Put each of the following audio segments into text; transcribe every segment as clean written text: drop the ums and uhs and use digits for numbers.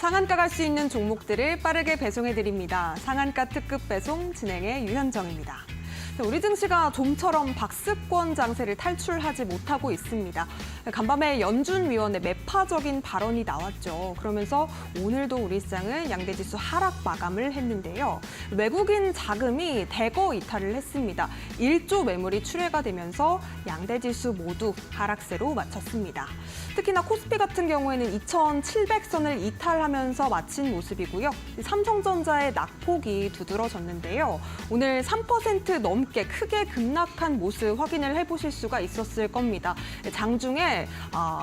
상한가 갈 수 있는 종목들을 빠르게 배송해드립니다. 상한가 특급 배송 진행의 유현정입니다. 우리 증시가 좀처럼 박스권 장세를 탈출하지 못하고 있습니다. 간밤에 연준위원회 매파적인 발언이 나왔죠. 그러면서 오늘도 우리 시장은 양대지수 하락 마감을 했는데요. 외국인 자금이 대거 이탈을 했습니다. 1조 매물이 출회가 되면서 양대지수 모두 하락세로 마쳤습니다. 특히나 코스피 같은 경우에는 2,700선을 이탈하면서 마친 모습이고요. 삼성전자의 낙폭이 두드러졌는데요. 오늘 3% 넘게 크게 급락한 모습 확인을 해보실 수가 있었을 겁니다. 장중에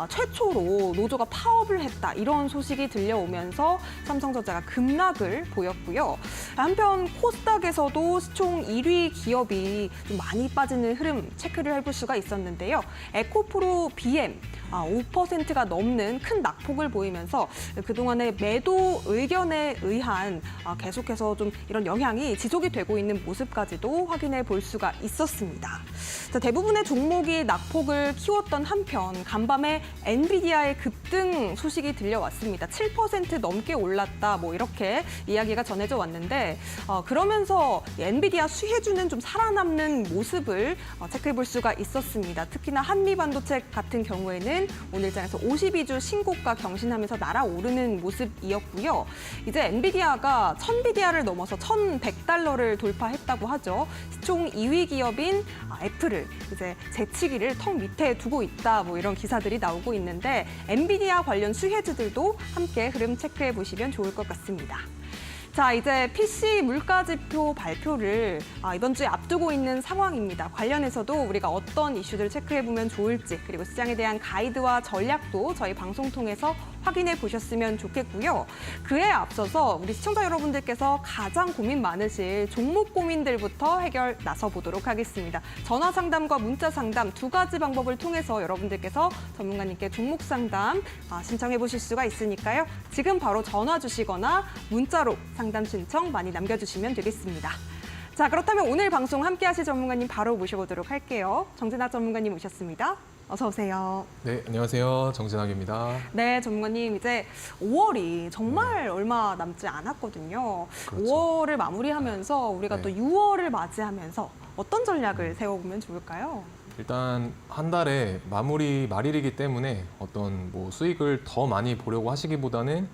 최초로 노조가 파업을 했다 이런 소식이 들려오면서 삼성전자가 급락을 보였고요. 한편 코스닥에서도 시총 1위 기업이 좀 많이 빠지는 흐름 체크를 해볼 수가 있었는데요. 에코프로 BM 5%가 넘는 큰 낙폭을 보이면서 그동안의 매도 의견에 의한 계속해서 좀 이런 영향이 지속이 되고 있는 모습까지도 확인해 볼 수가 있었습니다. 자, 대부분의 종목이 낙폭을 키웠던 한편 간밤에 엔비디아의 급등 소식이 들려왔습니다. 7% 넘게 올랐다 뭐 이렇게 이야기가 전해져 왔는데 그러면서 엔비디아 수혜주는 좀 살아남는 모습을 체크해 볼 수가 있었습니다. 특히나 한미반도체 같은 경우에는 오늘 장에서 52주 신고가 경신하면서 날아오르는 모습이었고요. 이제 엔비디아가 1000비디아를 넘어서 1100달러를 돌파했다고 하죠. 시총 2위 기업인 애플을 이제 제치기를 턱 밑에 두고 있다 뭐 이런 기사들이 나오고 있는데 엔비디아 관련 수혜주들도 함께 흐름 체크해 보시면 좋을 것 같습니다. 자, 이제 PC 물가지표 발표를 이번 주에 앞두고 있는 상황입니다. 관련해서도 우리가 어떤 이슈들을 체크해보면 좋을지 그리고 시장에 대한 가이드와 전략도 저희 방송 통해서 확인해 보셨으면 좋겠고요. 그에 앞서서 우리 시청자 여러분들께서 가장 고민 많으실 종목 고민들부터 해결 나서보도록 하겠습니다. 전화 상담과 문자 상담 두 가지 방법을 통해서 여러분들께서 전문가님께 종목 상담 신청해 보실 수가 있으니까요. 지금 바로 전화 주시거나 문자로 상담 신청 많이 남겨주시면 되겠습니다. 자, 그렇다면 오늘 방송 함께 하실 전문가님 바로 모셔보도록 할게요. 정진학 전문가님 오셨습니다. 어서 오세요. 네, 안녕하세요. 정진학입니다. 네, 전문가님 이제 5월이 정말 얼마 남지 않았거든요. 그렇죠. 5월을 마무리하면서 우리가 네. 또 6월을 맞이하면서 어떤 전략을 세워보면 좋을까요? 일단 한 달에 마무리 말일이기 때문에 어떤 뭐 수익을 더 많이 보려고 하시기보다는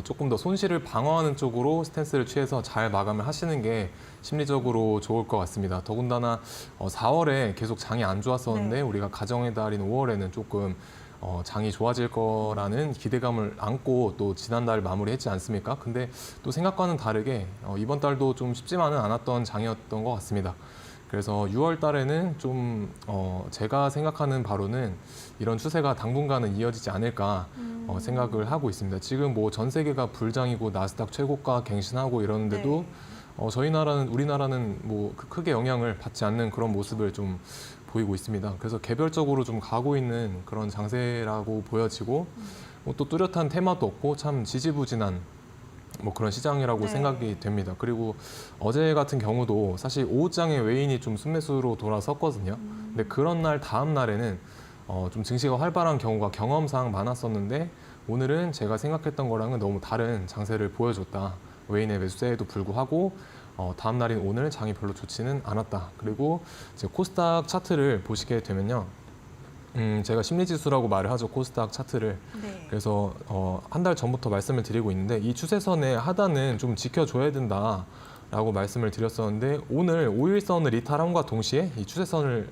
조금 더 손실을 방어하는 쪽으로 스탠스를 취해서 잘 마감을 하시는 게 심리적으로 좋을 것 같습니다. 더군다나 4월에 계속 장이 안 좋았었는데 네. 우리가 가정의 달인 5월에는 조금 장이 좋아질 거라는 기대감을 안고 또 지난달 마무리했지 않습니까? 근데 또 생각과는 다르게 이번 달도 좀 쉽지만은 않았던 장이었던 것 같습니다. 그래서 6월 달에는 좀 제가 생각하는 바로는 이런 추세가 당분간은 이어지지 않을까 생각을 하고 있습니다. 지금 뭐 전 세계가 불장이고 나스닥 최고가 갱신하고 이러는데도 우리나라는 뭐 크게 영향을 받지 않는 그런 모습을 좀 보이고 있습니다. 그래서 개별적으로 좀 가고 있는 그런 장세라고 보여지고 뭐 또 뚜렷한 테마도 없고 참 지지부진한 뭐 그런 시장이라고 생각이 됩니다. 그리고 어제 같은 경우도 사실 오후장에 외인이 좀 순매수로 돌아섰거든요. 근데 그런 날 다음 날에는 좀 증시가 활발한 경우가 경험상 많았었는데 오늘은 제가 생각했던 거랑은 너무 다른 장세를 보여줬다. 외인의 매수세에도 불구하고 다음 날인 오늘 장이 별로 좋지는 않았다. 그리고 이제 코스닥 차트를 보시게 되면요. 제가 심리지수라고 말을 하죠, 코스닥 차트를. 네. 그래서 한 달 전부터 말씀을 드리고 있는데 이 추세선의 하단은 좀 지켜줘야 된다라고 말씀을 드렸었는데 오늘 5일선을 이탈함과 동시에 이 추세선을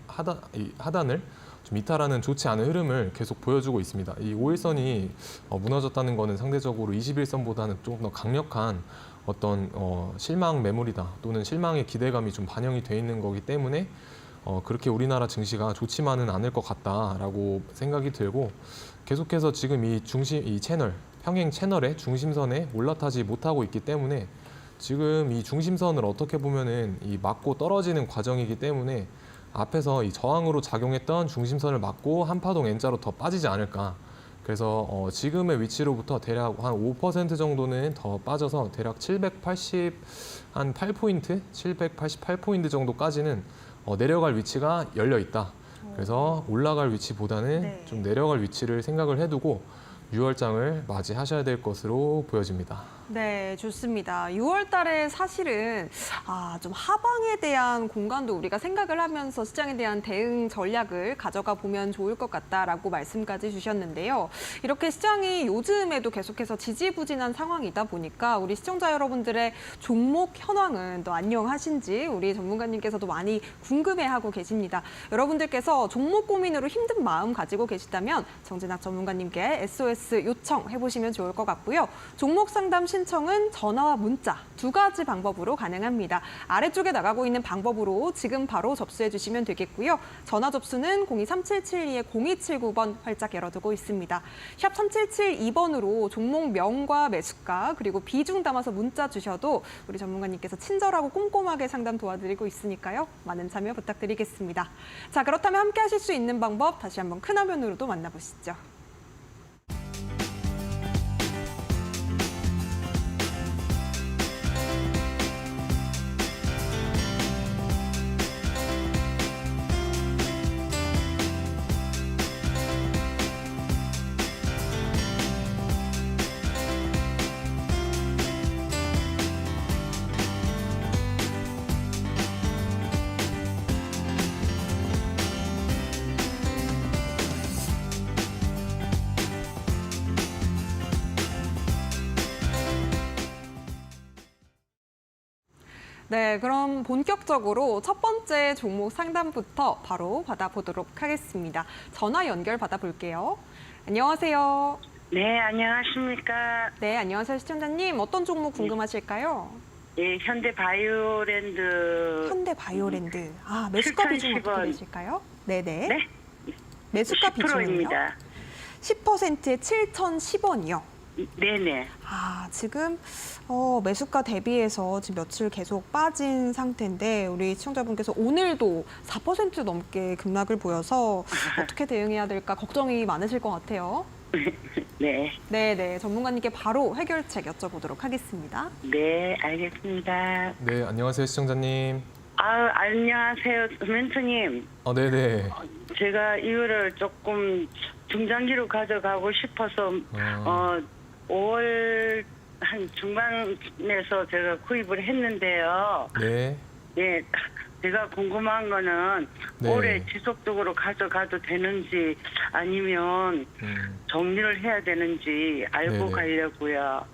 하단을 좀 이탈하는 좋지 않은 흐름을 계속 보여주고 있습니다. 이 5일선이 무너졌다는 거는 상대적으로 21선보다는 조금 더 강력한 어떤 실망 매물이다 또는 실망의 기대감이 좀 반영이 돼 있는 거기 때문에 그렇게 우리나라 증시가 좋지만은 않을 것 같다라고 생각이 들고 계속해서 지금 이 채널, 평행 채널의 중심선에 올라타지 못하고 있기 때문에 지금 이 중심선을 어떻게 보면은 이 맞고 떨어지는 과정이기 때문에 앞에서 이 저항으로 작용했던 중심선을 맞고 한 파동 N자로 더 빠지지 않을까. 그래서 지금의 위치로부터 대략 한 5% 정도는 더 빠져서 대략 788포인트, 788포인트 정도까지는 내려갈 위치가 열려 있다. 그래서 올라갈 위치보다는 좀 내려갈 위치를 생각을 해두고 6월장을 맞이하셔야 될 것으로 보여집니다. 네, 좋습니다. 6월 달에 사실은 좀 하방에 대한 공간도 우리가 생각을 하면서 시장에 대한 대응 전략을 가져가 보면 좋을 것 같다라고 말씀까지 주셨는데요. 이렇게 시장이 요즘에도 계속해서 지지부진한 상황이다 보니까 우리 시청자 여러분들의 종목 현황은 또 안녕하신지 우리 전문가님께서도 많이 궁금해하고 계십니다. 여러분들께서 종목 고민으로 힘든 마음 가지고 계시다면 정진학 전문가님께 SOS 요청해보시면 좋을 것 같고요. 종목 상담 신청은 전화와 문자 두 가지 방법으로 가능합니다. 아래쪽에 나가고 있는 방법으로 지금 바로 접수해 주시면 되겠고요. 전화 접수는 023772-0279번 활짝 열어두고 있습니다. 샵 3772번으로 종목 명과 매수가 그리고 비중 담아서 문자 주셔도 우리 전문가님께서 친절하고 꼼꼼하게 상담 도와드리고 있으니까요. 많은 참여 부탁드리겠습니다. 자, 그렇다면 함께 하실 수 있는 방법 다시 한번 큰 화면으로도 만나보시죠. 네, 그럼 본격적으로 첫 번째 종목 상담부터 바로 받아보도록 하겠습니다. 전화 연결 받아볼게요. 안녕하세요. 네, 안녕하십니까. 네, 안녕하세요. 시청자님. 어떤 종목 궁금하실까요? 예, 현대바이오랜드. 현대바이오랜드. 매수가 비중 어떻게 7,010원. 되실까요? 네네. 네? 매수가 비중은요? 10%입니다. 10%에 7,010원이요. 네네. 지금 매수가 대비해서 지금 며칠 계속 빠진 상태인데 우리 시청자분께서 오늘도 4% 넘게 급락을 보여서 어떻게 대응해야 될까 걱정이 많으실 것 같아요. 네. 네네, 전문가님께 바로 해결책 여쭤보도록 하겠습니다. 네, 알겠습니다. 네, 안녕하세요, 시청자님. 안녕하세요, 멘토님. 네네. 제가 이거를 조금 중장기로 가져가고 싶어서, 5월 한 중반에서 제가 구입을 했는데요. 네. 네, 제가 궁금한 거는 네. 올해 지속적으로 가져가도 되는지 아니면 정리를 해야 되는지 알고 네네. 가려고요.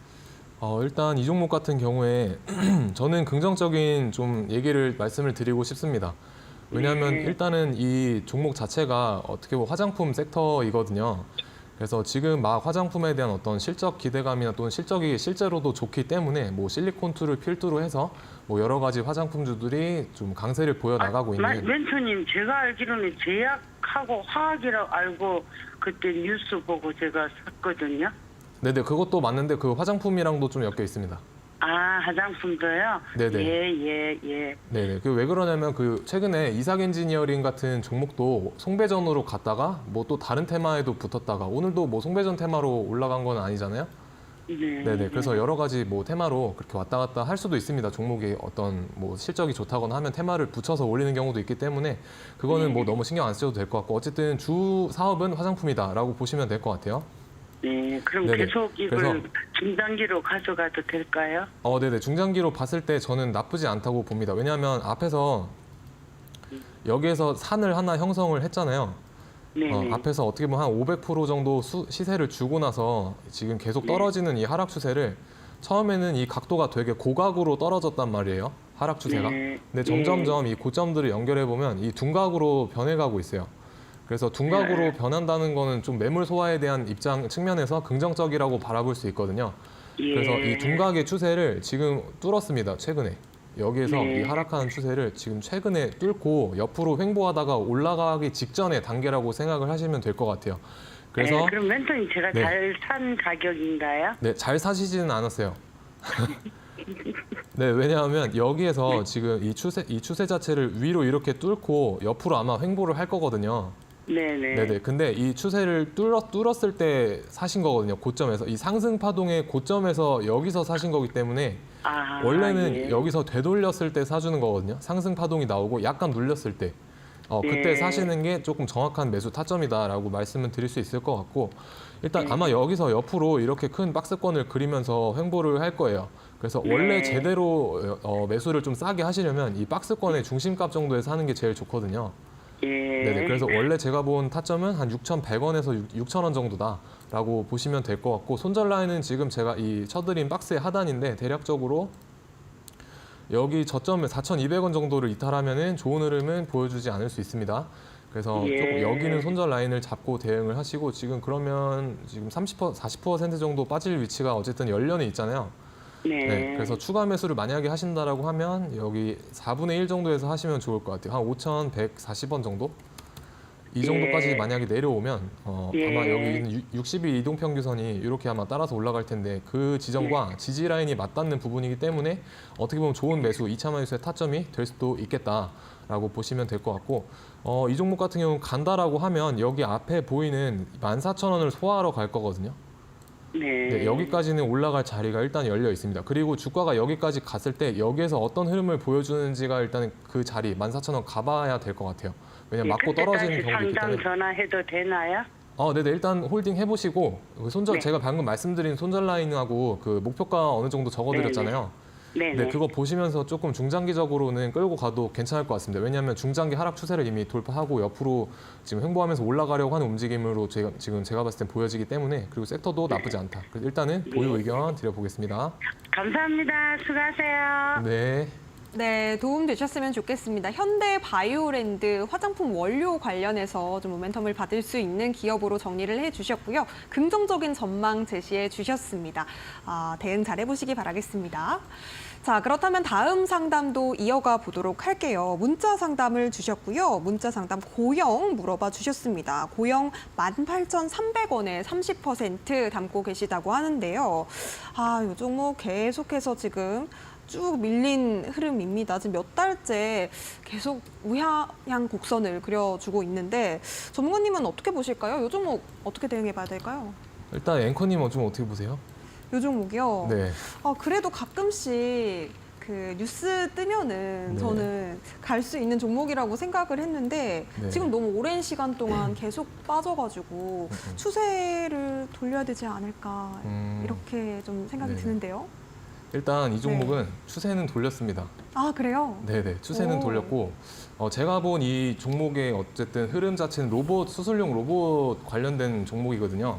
일단 이 종목 같은 경우에 저는 긍정적인 좀 얘기를 말씀을 드리고 싶습니다. 왜냐하면 네. 일단은 이 종목 자체가 어떻게 보면 화장품 섹터이거든요. 그래서 지금 막 화장품에 대한 어떤 실적 기대감이나 또는 실적이 실제로도 좋기 때문에 뭐 실리콘2를 필두로 해서 뭐 여러 가지 화장품주들이 좀 강세를 보여 나가고 있는. 멘토님, 제가 알기로는 제약하고 화학이라고 알고 그때 뉴스 보고 제가 샀거든요. 네네, 그것도 맞는데 그 화장품이랑도 좀 엮여 있습니다. 화장품도요? 네네. 예. 네네. 그 왜 그러냐면 그 최근에 이삭 엔지니어링 같은 종목도 송배전으로 갔다가 뭐 또 다른 테마에도 붙었다가 오늘도 뭐 송배전 테마로 올라간 건 아니잖아요. 네. 네네. 그래서 여러 가지 뭐 테마로 그렇게 왔다 갔다 할 수도 있습니다. 종목이 어떤 뭐 실적이 좋다거나 하면 테마를 붙여서 올리는 경우도 있기 때문에 그거는 뭐 너무 신경 안 쓰셔도 될 것 같고 어쨌든 주 사업은 화장품이다라고 보시면 될 것 같아요. 네, 그럼 네네. 계속 이걸 그래서- 중단기로 가져가도 될까요? 네네. 중장기로 봤을 때 저는 나쁘지 않다고 봅니다. 왜냐하면 앞에서 여기에서 산을 하나 형성을 했잖아요. 네. 앞에서 어떻게 보면 한 500% 정도 시세를 주고 나서 지금 계속 떨어지는 이 하락 추세를 처음에는 이 각도가 되게 고각으로 떨어졌단 말이에요. 하락 추세가. 네. 근데 점점점 이 고점들을 연결해 보면 이 둔각으로 변해가고 있어요. 그래서 둔각으로 변한다는 거는 좀 매물 소화에 대한 입장 측면에서 긍정적이라고 바라볼 수 있거든요. 그래서 이 둔각의 추세를 지금 뚫었습니다. 최근에. 여기에서 네. 이 하락하는 추세를 지금 최근에 뚫고 옆으로 횡보하다가 올라가기 직전의 단계라고 생각을 하시면 될 것 같아요. 그래서 네, 그럼 멘토님 제가 네. 잘 산 가격인가요? 네, 잘 사시지는 않았어요. 네, 왜냐하면 여기에서 지금 이 추세 자체를 위로 이렇게 뚫고 옆으로 아마 횡보를 할 거거든요. 네네. 네네. 근데 이 추세를 뚫었을 때 사신 거거든요. 고점에서. 이 상승 파동의 고점에서 여기서 사신 거기 때문에 원래는 예. 여기서 되돌렸을 때 사주는 거거든요. 상승 파동이 나오고 약간 눌렸을 때. 그때 예. 사시는 게 조금 정확한 매수 타점이다라고 말씀을 드릴 수 있을 것 같고 일단 네. 아마 여기서 옆으로 이렇게 큰 박스권을 그리면서 횡보를 할 거예요. 그래서 원래 네. 제대로 매수를 좀 싸게 하시려면 이 박스권의 중심값 정도에서 하는 게 제일 좋거든요. 예. 네네. 그래서 원래 제가 본 타점은 한 6,100원에서 6,000원 정도다라고 보시면 될 것 같고 손절 라인은 지금 제가 이 쳐드린 박스의 하단인데 대략적으로 여기 저점을 4,200원 정도를 이탈하면은 좋은 흐름은 보여주지 않을 수 있습니다. 그래서 예. 조금 여기는 손절 라인을 잡고 대응을 하시고 지금 그러면 지금 40% 정도 빠질 위치가 어쨌든 열려는 있잖아요. 네. 네, 그래서 추가 매수를 만약에 하신다라고 하면 여기 4분의 1 정도에서 하시면 좋을 것 같아요. 한 5,140원 정도? 이 정도까지 예. 만약에 내려오면 예. 아마 여기 있는 60일 이동평균선이 이렇게 아마 따라서 올라갈 텐데 그 지점과 지지 라인이 맞닿는 부분이기 때문에 어떻게 보면 좋은 매수, 2차 매수의 타점이 될 수도 있겠다라고 보시면 될 것 같고 이 종목 같은 경우는 간다라고 하면 여기 앞에 보이는 14,000원을 소화하러 갈 거거든요. 네. 네, 여기까지는 올라갈 자리가 일단 열려 있습니다. 그리고 주가가 여기까지 갔을 때 여기에서 어떤 흐름을 보여주는지가 일단 그 자리 14,000원 가봐야 될 것 같아요. 왜냐면 맞고 떨어지는 경우도 있기 상담 때문에. 전화해도 되나요? 네네. 일단 홀딩 해보시고 손절 네. 제가 방금 말씀드린 손절 라인하고 그 목표가 어느 정도 적어드렸잖아요. 네네. 네, 그거 보시면서 조금 중장기적으로는 끌고 가도 괜찮을 것 같습니다. 왜냐하면 중장기 하락 추세를 이미 돌파하고 옆으로 지금 횡보하면서 올라가려고 하는 움직임으로 지금 제가 봤을 땐 보여지기 때문에 그리고 섹터도 나쁘지 않다. 그래서 일단은 보유 의견 드려보겠습니다. 감사합니다. 수고하세요. 네. 네, 도움 되셨으면 좋겠습니다. 현대 바이오랜드 화장품 원료 관련해서 좀 모멘텀을 받을 수 있는 기업으로 정리를 해주셨고요. 긍정적인 전망 제시해 주셨습니다. 대응 잘 해보시기 바라겠습니다. 자, 그렇다면 다음 상담도 이어가 보도록 할게요. 문자 상담을 주셨고요. 문자 상담 고영 물어봐 주셨습니다. 고영 18,300원에 30% 담고 계시다고 하는데요. 요 종목 계속해서 지금 쭉 밀린 흐름입니다. 지금 몇 달째 계속 우하향 곡선을 그려주고 있는데 전문가님은 어떻게 보실까요? 이 종목 어떻게 대응해봐야 될까요? 일단 앵커님은 좀 어떻게 보세요? 이 종목이요? 네. 그래도 가끔씩 그 뉴스 뜨면은 네. 저는 갈 수 있는 종목이라고 생각을 했는데 네. 지금 너무 오랜 시간 동안 계속 빠져가지고 추세를 돌려야 되지 않을까 이렇게 좀 생각이 네. 드는데요. 일단 이 종목은 추세는 돌렸습니다. 그래요? 네네, 추세는 오. 돌렸고 제가 본 이 종목의 어쨌든 흐름 자체는 수술용 로봇 관련된 종목이거든요.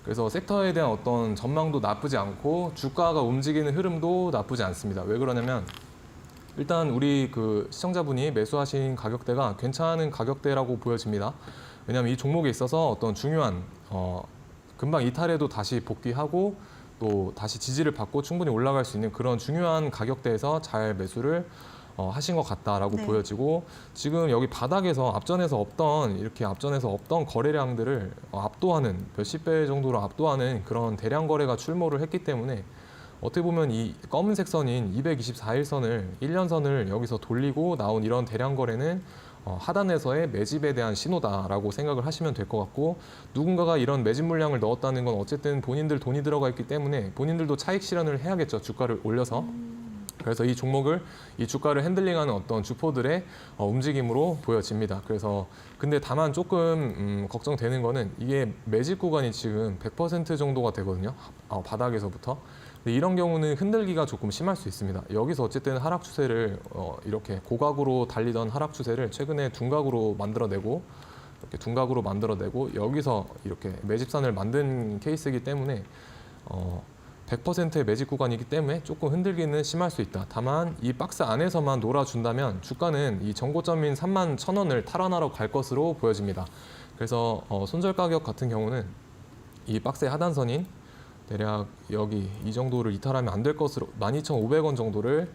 그래서 섹터에 대한 어떤 전망도 나쁘지 않고 주가가 움직이는 흐름도 나쁘지 않습니다. 왜 그러냐면 일단 우리 그 시청자분이 매수하신 가격대가 괜찮은 가격대라고 보여집니다. 왜냐하면 이 종목에 있어서 어떤 중요한 금방 이탈해도 다시 복귀하고 또 다시 지지를 받고 충분히 올라갈 수 있는 그런 중요한 가격대에서 잘 매수를 하신 것 같다라고 네. 보여지고 지금 여기 바닥에서 앞전에서 없던 거래량들을 압도하는 몇십 배 정도로 압도하는 그런 대량 거래가 출몰을 했기 때문에 어떻게 보면 이 검은색 선인 224일선을 1년선을 여기서 돌리고 나온 이런 대량 거래는 하단에서의 매집에 대한 신호다라고 생각을 하시면 될 것 같고 누군가가 이런 매집 물량을 넣었다는 건 어쨌든 본인들 돈이 들어가 있기 때문에 본인들도 차익 실현을 해야겠죠. 주가를 올려서. 그래서 이 종목을 이 주가를 핸들링하는 어떤 주포들의 움직임으로 보여집니다. 그래서 근데 다만 조금 걱정되는 거는 이게 매집 구간이 지금 100% 정도가 되거든요. 바닥에서부터. 근데 이런 경우는 흔들기가 조금 심할 수 있습니다. 여기서 어쨌든 하락 추세를 이렇게 고각으로 달리던 하락 추세를 최근에 둔각으로 만들어내고 이렇게 둔각으로 만들어내고 여기서 이렇게 매집선을 만든 케이스이기 때문에 100%의 매집 구간이기 때문에 조금 흔들기는 심할 수 있다. 다만 이 박스 안에서만 놀아준다면 주가는 이 전고점인 31,000원을 탈환하러 갈 것으로 보여집니다. 그래서 손절 가격 같은 경우는 이 박스의 하단선인 대략 여기 이 정도를 이탈하면 안 될 것으로 12,500원 정도를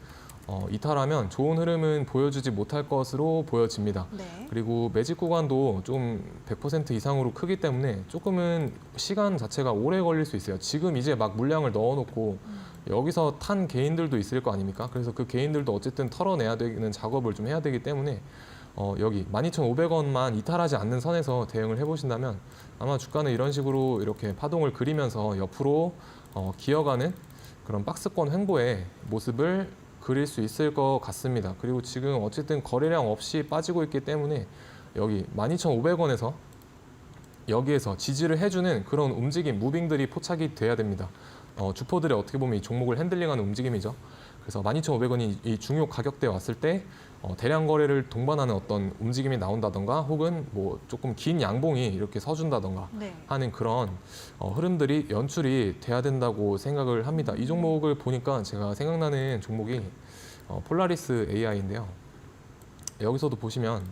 이탈하면 좋은 흐름은 보여주지 못할 것으로 보여집니다. 네. 그리고 매집 구간도 좀 100% 이상으로 크기 때문에 조금은 시간 자체가 오래 걸릴 수 있어요. 지금 이제 막 물량을 넣어놓고 여기서 탄 개인들도 있을 거 아닙니까? 그래서 그 개인들도 어쨌든 털어내야 되는 작업을 좀 해야 되기 때문에 여기 12,500원만 이탈하지 않는 선에서 대응을 해보신다면 아마 주가는 이런 식으로 이렇게 파동을 그리면서 옆으로 기어가는 그런 박스권 횡보의 모습을 그릴 수 있을 것 같습니다. 그리고 지금 어쨌든 거래량 없이 빠지고 있기 때문에 여기 12,500원에서 여기에서 지지를 해주는 그런 움직임, 무빙들이 포착이 돼야 됩니다. 주포들이 어떻게 보면 이 종목을 핸들링하는 움직임이죠. 그래서 12,500원이 이 중요 가격대에 왔을 때 대량 거래를 동반하는 어떤 움직임이 나온다던가 혹은 뭐 조금 긴 양봉이 이렇게 서준다던가 네. 하는 그런 흐름들이 연출이 돼야 된다고 생각을 합니다. 이 종목을 보니까 제가 생각나는 종목이 폴라리스 AI인데요. 여기서도 보시면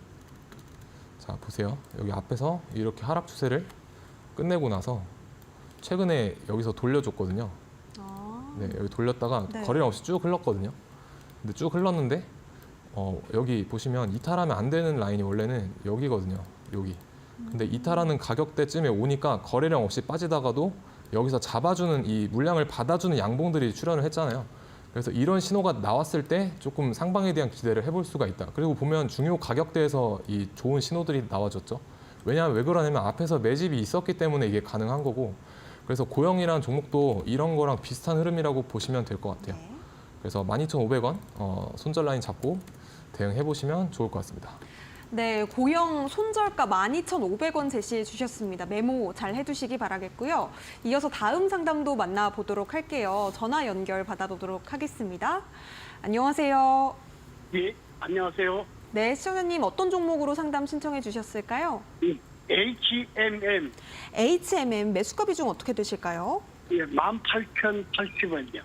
자 보세요. 여기 앞에서 이렇게 하락 추세를 끝내고 나서 최근에 여기서 돌려줬거든요. 아, 네, 여기 돌렸다가 네. 거래량 없이 쭉 흘렀거든요. 근데 쭉 흘렀는데 여기 보시면 이탈하면 안 되는 라인이 원래는 여기거든요. 여기. 근데 이탈하는 가격대쯤에 오니까 거래량 없이 빠지다가도 여기서 잡아주는 이 물량을 받아주는 양봉들이 출현을 했잖아요. 그래서 이런 신호가 나왔을 때 조금 상방에 대한 기대를 해볼 수가 있다. 그리고 보면 중요 가격대에서 이 좋은 신호들이 나와줬죠. 왜냐하면 왜 그러냐면 앞에서 매집이 있었기 때문에 이게 가능한 거고 그래서 고영이라는 종목도 이런 거랑 비슷한 흐름이라고 보시면 될 것 같아요. 네. 그래서 12,500원 손절 라인 잡고 대응해 보시면 좋을 것 같습니다. 네, 고영 손절가 12,500원 제시해 주셨습니다. 메모 잘 해두시기 바라겠고요. 이어서 다음 상담도 만나보도록 할게요. 전화 연결 받아보도록 하겠습니다. 안녕하세요. 예, 안녕하세요. 네, 시청자님 어떤 종목으로 상담 신청해 주셨을까요? HMM, HMM 매수가 비중 어떻게 되실까요? 예, 18,080원이요.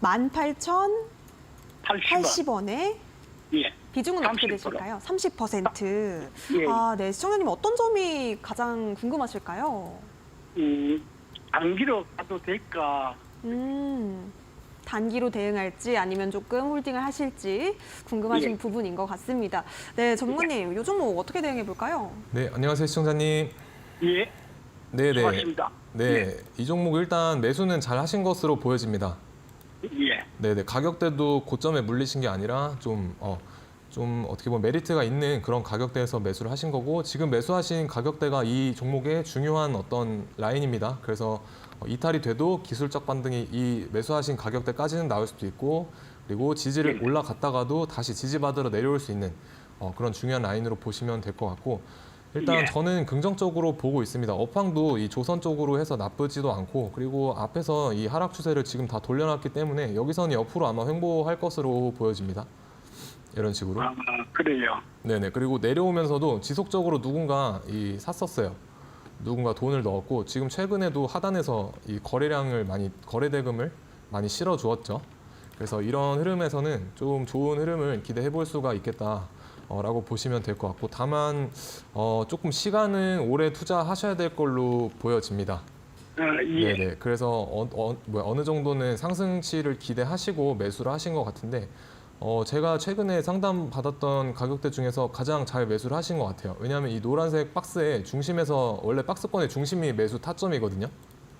18,080원에 80원. 예, 비중은 어떻게 30%. 되실까요? 30%. 예. 아, 네, 시청자님 어떤 점이 가장 궁금하실까요? 단기로 가도 될까? 단기로 대응할지 아니면 조금 홀딩을 하실지 궁금하신 예. 부분인 것 같습니다. 네, 전문가님, 이 종목 어떻게 대응해 볼까요? 네, 안녕하세요 시청자님. 예, 네, 네. 수고하십니다. 네, 이 종목 일단 매수는 잘 하신 것으로 보여집니다. 예, 네, 네. 가격대도 고점에 물리신 게 아니라 좀 어떻게 보면 메리트가 있는 그런 가격대에서 매수를 하신 거고 지금 매수하신 가격대가 이 종목의 중요한 어떤 라인입니다. 그래서 이탈이 돼도 기술적 반등이 이 매수하신 가격대까지는 나올 수도 있고 그리고 지지를 올라갔다가도 다시 지지받으러 내려올 수 있는 그런 중요한 라인으로 보시면 될 것 같고 일단 예. 저는 긍정적으로 보고 있습니다. 업황도 이 조선 쪽으로 해서 나쁘지도 않고 그리고 앞에서 이 하락 추세를 지금 다 돌려놨기 때문에 여기서는 옆으로 아마 횡보할 것으로 보여집니다. 이런 식으로. 아, 그래요. 네네. 그리고 내려오면서도 지속적으로 누군가 샀었어요. 누군가 돈을 넣었고 지금 최근에도 하단에서 이 거래 대금을 많이 실어 주었죠. 그래서 이런 흐름에서는 좀 좋은 흐름을 기대해 볼 수가 있겠다라고 보시면 될 것 같고 다만 조금 시간은 오래 투자하셔야 될 걸로 보여집니다. 예, 네네. 그래서 어느 정도는 상승치를 기대하시고 매수를 하신 것 같은데 제가 최근에 상담 받았던 가격대 중에서 가장 잘 매수를 하신 것 같아요. 왜냐하면 이 노란색 박스의 중심에서 원래 박스권의 중심이 매수 타점이거든요.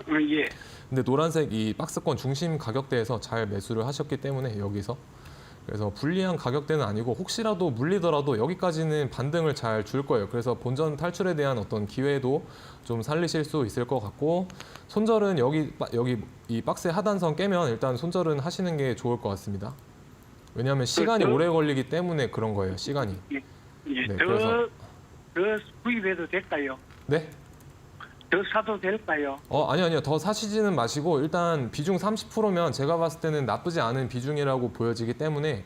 예, 근데 노란색 이 박스권 중심 가격대에서 잘 매수를 하셨기 때문에 여기서 그래서 불리한 가격대는 아니고 혹시라도 물리더라도 여기까지는 반등을 잘 줄 거예요. 그래서 본전 탈출에 대한 어떤 기회도 좀 살리실 수 있을 것 같고 손절은 여기 이 박스의 하단선 깨면 일단 손절은 하시는 게 좋을 것 같습니다. 왜냐하면 시간이 오래 걸리기 때문에 그런 거예요. 시간이. 예. 네, 더 그래서- 구입해도 될까요? 네? 더 사도 될까요? 아니요. 더 사시지는 마시고 일단 비중 30%면 제가 봤을 때는 나쁘지 않은 비중이라고 보여지기 때문에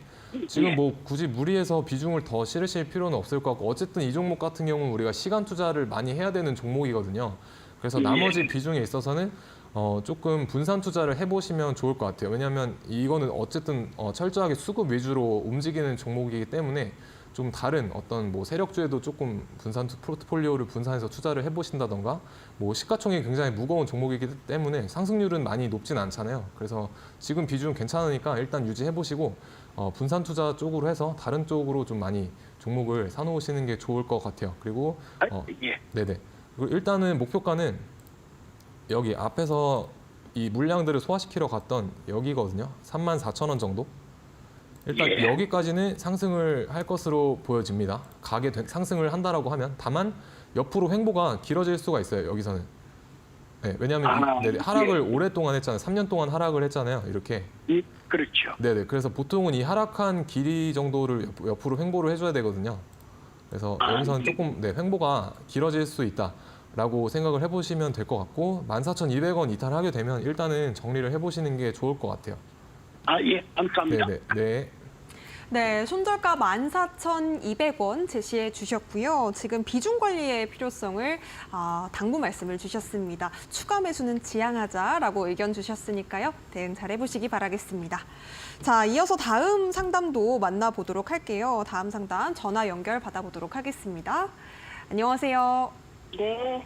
지금 예. 뭐 굳이 무리해서 비중을 더 실으실 필요는 없을 것 같고 어쨌든 이 종목 같은 경우는 우리가 시간 투자를 많이 해야 되는 종목이거든요. 그래서 나머지 비중에 있어서는 조금 분산 투자를 해보시면 좋을 것 같아요. 왜냐하면 이거는 어쨌든 철저하게 수급 위주로 움직이는 종목이기 때문에 좀 다른 어떤 뭐 세력주에도 조금 포트폴리오를 분산해서 투자를 해보신다던가 뭐 시가총액이 굉장히 무거운 종목이기 때문에 상승률은 많이 높진 않잖아요. 그래서 지금 비중 괜찮으니까 일단 유지해보시고 분산 투자 쪽으로 해서 다른 쪽으로 좀 많이 종목을 사놓으시는 게 좋을 것 같아요. 그리고 예, 네네. 그리고 일단은 목표가는 여기 앞에서 이 물량들을 소화시키러 갔던 여기거든요. 34,000원 정도. 일단 예. 여기까지는 상승을 할 것으로 보여집니다. 상승을 한다라고 하면 다만 옆으로 횡보가 길어질 수가 있어요. 여기서는. 네, 왜냐하면 하락을 오랫동안 했잖아요. 3년 동안 하락을 했잖아요. 이렇게. 예, 그렇죠. 네네. 그래서 보통은 이 하락한 길이 정도를 옆으로 횡보를 해줘야 되거든요. 그래서 여기서는 조금 횡보가 길어질 수 있다라고 생각을 해보시면 될 것 같고 14,200원 이탈하게 되면 일단은 정리를 해보시는 게 좋을 것 같아요. 예, 감사합니다. 네네. 네. 네, 손절가 14,200원 제시해 주셨고요. 지금 비중 관리의 필요성을 당부 말씀을 주셨습니다. 추가 매수는 지양하자라고 의견 주셨으니까요. 대응 잘 해보시기 바라겠습니다. 자, 이어서 다음 상담도 만나보도록 할게요. 다음 상담 전화 연결 받아보도록 하겠습니다. 안녕하세요. 네.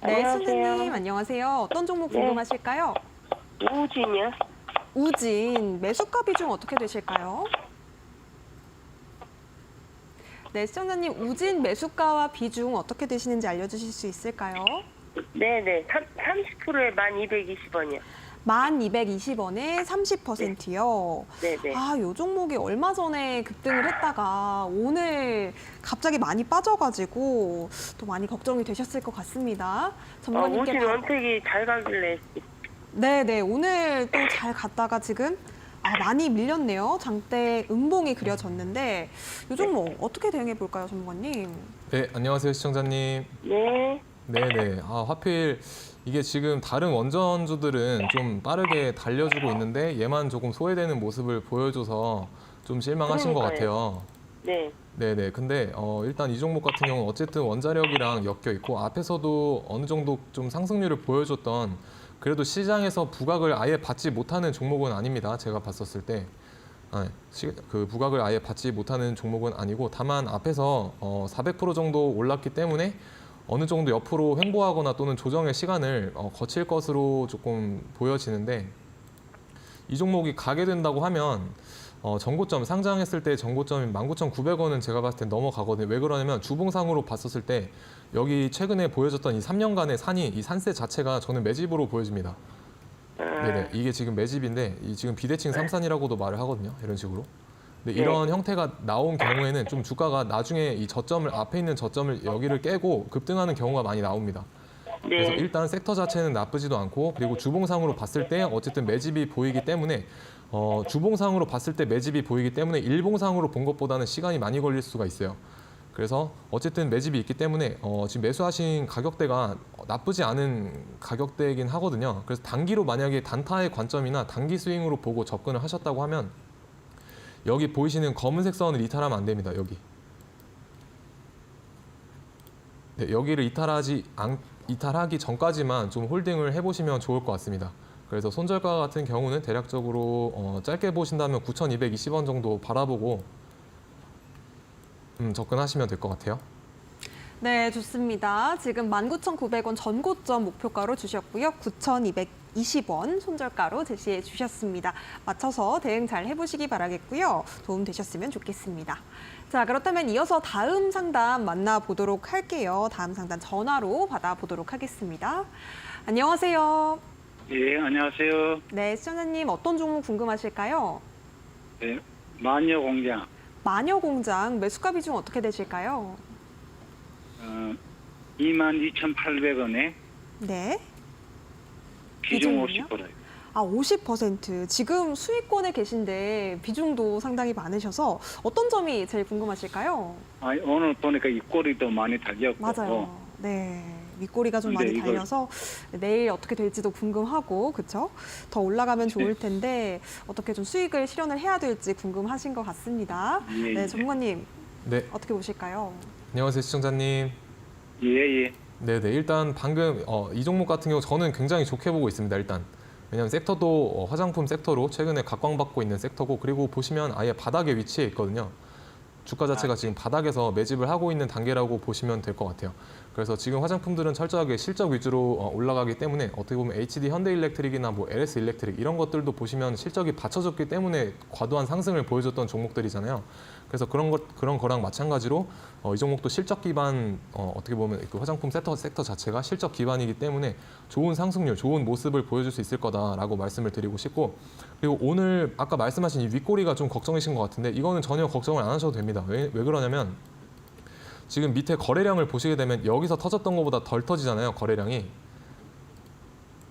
네, 안녕하세요. 선생님 안녕하세요. 어떤 종목 네. 궁금하실까요? 우진이요? 우진, 매수가 비중 어떻게 되실까요? 네, 시청자님, 우진 매수가와 비중 어떻게 되시는지 알려주실 수 있을까요? 네네. 30%에 1,220원이요. 1,220원에 30%요. 네네. 요 종목이 얼마 전에 급등을 했다가 오늘 갑자기 많이 빠져가지고 또 많이 걱정이 되셨을 것 같습니다. 전문가님께 우진 원택이 잘 가길래. 네네, 오늘 또 잘 갔다가 지금 많이 밀렸네요. 장대 음봉이 그려졌는데 이 종목 어떻게 대응해 볼까요, 전문가님? 네, 안녕하세요, 시청자님. 네. 네네. 하필 이게 지금 다른 원전주들은 좀 빠르게 달려주고 있는데 얘만 조금 소외되는 모습을 보여줘서 좀 실망하신 것 같아요. 네. 네네. 근데 일단 이 종목 같은 경우는 어쨌든 원자력이랑 엮여 있고 앞에서도 어느 정도 좀 상승률을 보여줬던 그래도 시장에서 부각을 아예 받지 못하는 종목은 아닙니다. 제가 봤었을 때. 그 부각을 아예 받지 못하는 종목은 아니고 다만 앞에서 400% 정도 올랐기 때문에 어느 정도 옆으로 횡보하거나 또는 조정의 시간을 거칠 것으로 조금 보여지는데 이 종목이 가게 된다고 하면 전고점 상장했을 때 전고점인 19,900원은 제가 봤을 때 넘어가거든요. 왜 그러냐면 주봉상으로 봤었을 때 여기 최근에 보여줬던 이 3년간의 산이 이 산세 자체가 저는 매집으로 보여집니다. 네네. 이게 지금 매집인데 이 지금 비대칭 삼산이라고도 말을 하거든요. 이런 식으로. 근데 이런 형태가 나온 경우에는 좀 주가가 나중에 이 저점을 앞에 있는 저점을 여기를 깨고 급등하는 경우가 많이 나옵니다. 그래서 일단 섹터 자체는 나쁘지도 않고 그리고 주봉상으로 봤을 때 어쨌든 매집이 보이기 때문에 주봉상으로 봤을 때 매집이 보이기 때문에 일봉상으로 본 것보다는 시간이 많이 걸릴 수가 있어요. 그래서 어쨌든 매집이 있기 때문에 지금 매수하신 가격대가 나쁘지 않은 가격대이긴 하거든요. 그래서 단기로 만약에 단타의 관점이나 단기 스윙으로 보고 접근을 하셨다고 하면 여기 보이시는 검은색 선을 이탈하면 안 됩니다. 여기. 네, 여기를 이탈하기 전까지만 좀 홀딩을 해보시면 좋을 것 같습니다. 그래서 손절가 같은 경우는 대략적으로 짧게 보신다면 9,220원 정도 바라보고 접근하시면 될 것 같아요. 네, 좋습니다. 지금 19,900원 전고점 목표가로 주셨고요. 9,220원 손절가로 제시해 주셨습니다. 맞춰서 대응 잘 해보시기 바라겠고요. 도움 되셨으면 좋겠습니다. 자, 그렇다면 이어서 다음 상담 만나보도록 할게요. 다음 상담 전화로 받아보도록 하겠습니다. 안녕하세요. 예, 안녕하세요. 네, 시청자님 어떤 종목 궁금하실까요? 네, 마녀공장. 마녀공장 매수가 비중 어떻게 되실까요? 22,800원에 네. 비중 비중은요? 50%예요. 50%. 지금 수익권에 계신데 비중도 상당히 많으셔서 어떤 점이 제일 궁금하실까요? 오늘 보니까 이 꼬리도 많이 달렸고. 맞아요. 네. 윗꼬리가 좀 근데 많이 이걸- 달려서 내일 어떻게 될지도 궁금하고, 그렇죠? 더 올라가면 좋을 텐데 어떻게 좀 수익을 실현을 해야 될지 궁금하신 것 같습니다. 예, 네, 예. 전문가님 네, 어떻게 보실까요? 안녕하세요, 시청자님. 예, 예. 네네. 일단 방금 이 종목 같은 경우 저는 굉장히 좋게 보고 있습니다. 일단 왜냐하면 섹터도 화장품 섹터로 최근에 각광받고 있는 섹터고 그리고 보시면 아예 바닥에 위치해 있거든요. 주가 자체가 지금 바닥에서 매집을 하고 있는 단계라고 보시면 될 것 같아요. 그래서 지금 화장품들은 철저하게 실적 위주로 올라가기 때문에 어떻게 보면 HD 현대일렉트릭이나 뭐 LS 일렉트릭 이런 것들도 보시면 실적이 받쳐줬기 때문에 과도한 상승을 보여줬던 종목들이잖아요. 그래서 그런 거랑 마찬가지로 이 종목도 실적 기반 어떻게 보면 그 화장품 섹터 자체가 실적 기반이기 때문에 좋은 상승률, 좋은 모습을 보여줄 수 있을 거다라고 말씀을 드리고 싶고 그리고 오늘 아까 말씀하신 이 윗꼬리가 좀 걱정이신 것 같은데 이거는 전혀 걱정을 안 하셔도 됩니다. 왜 그러냐면 지금 밑에 거래량을 보시게 되면 여기서 터졌던 것보다 덜 터지잖아요. 거래량이.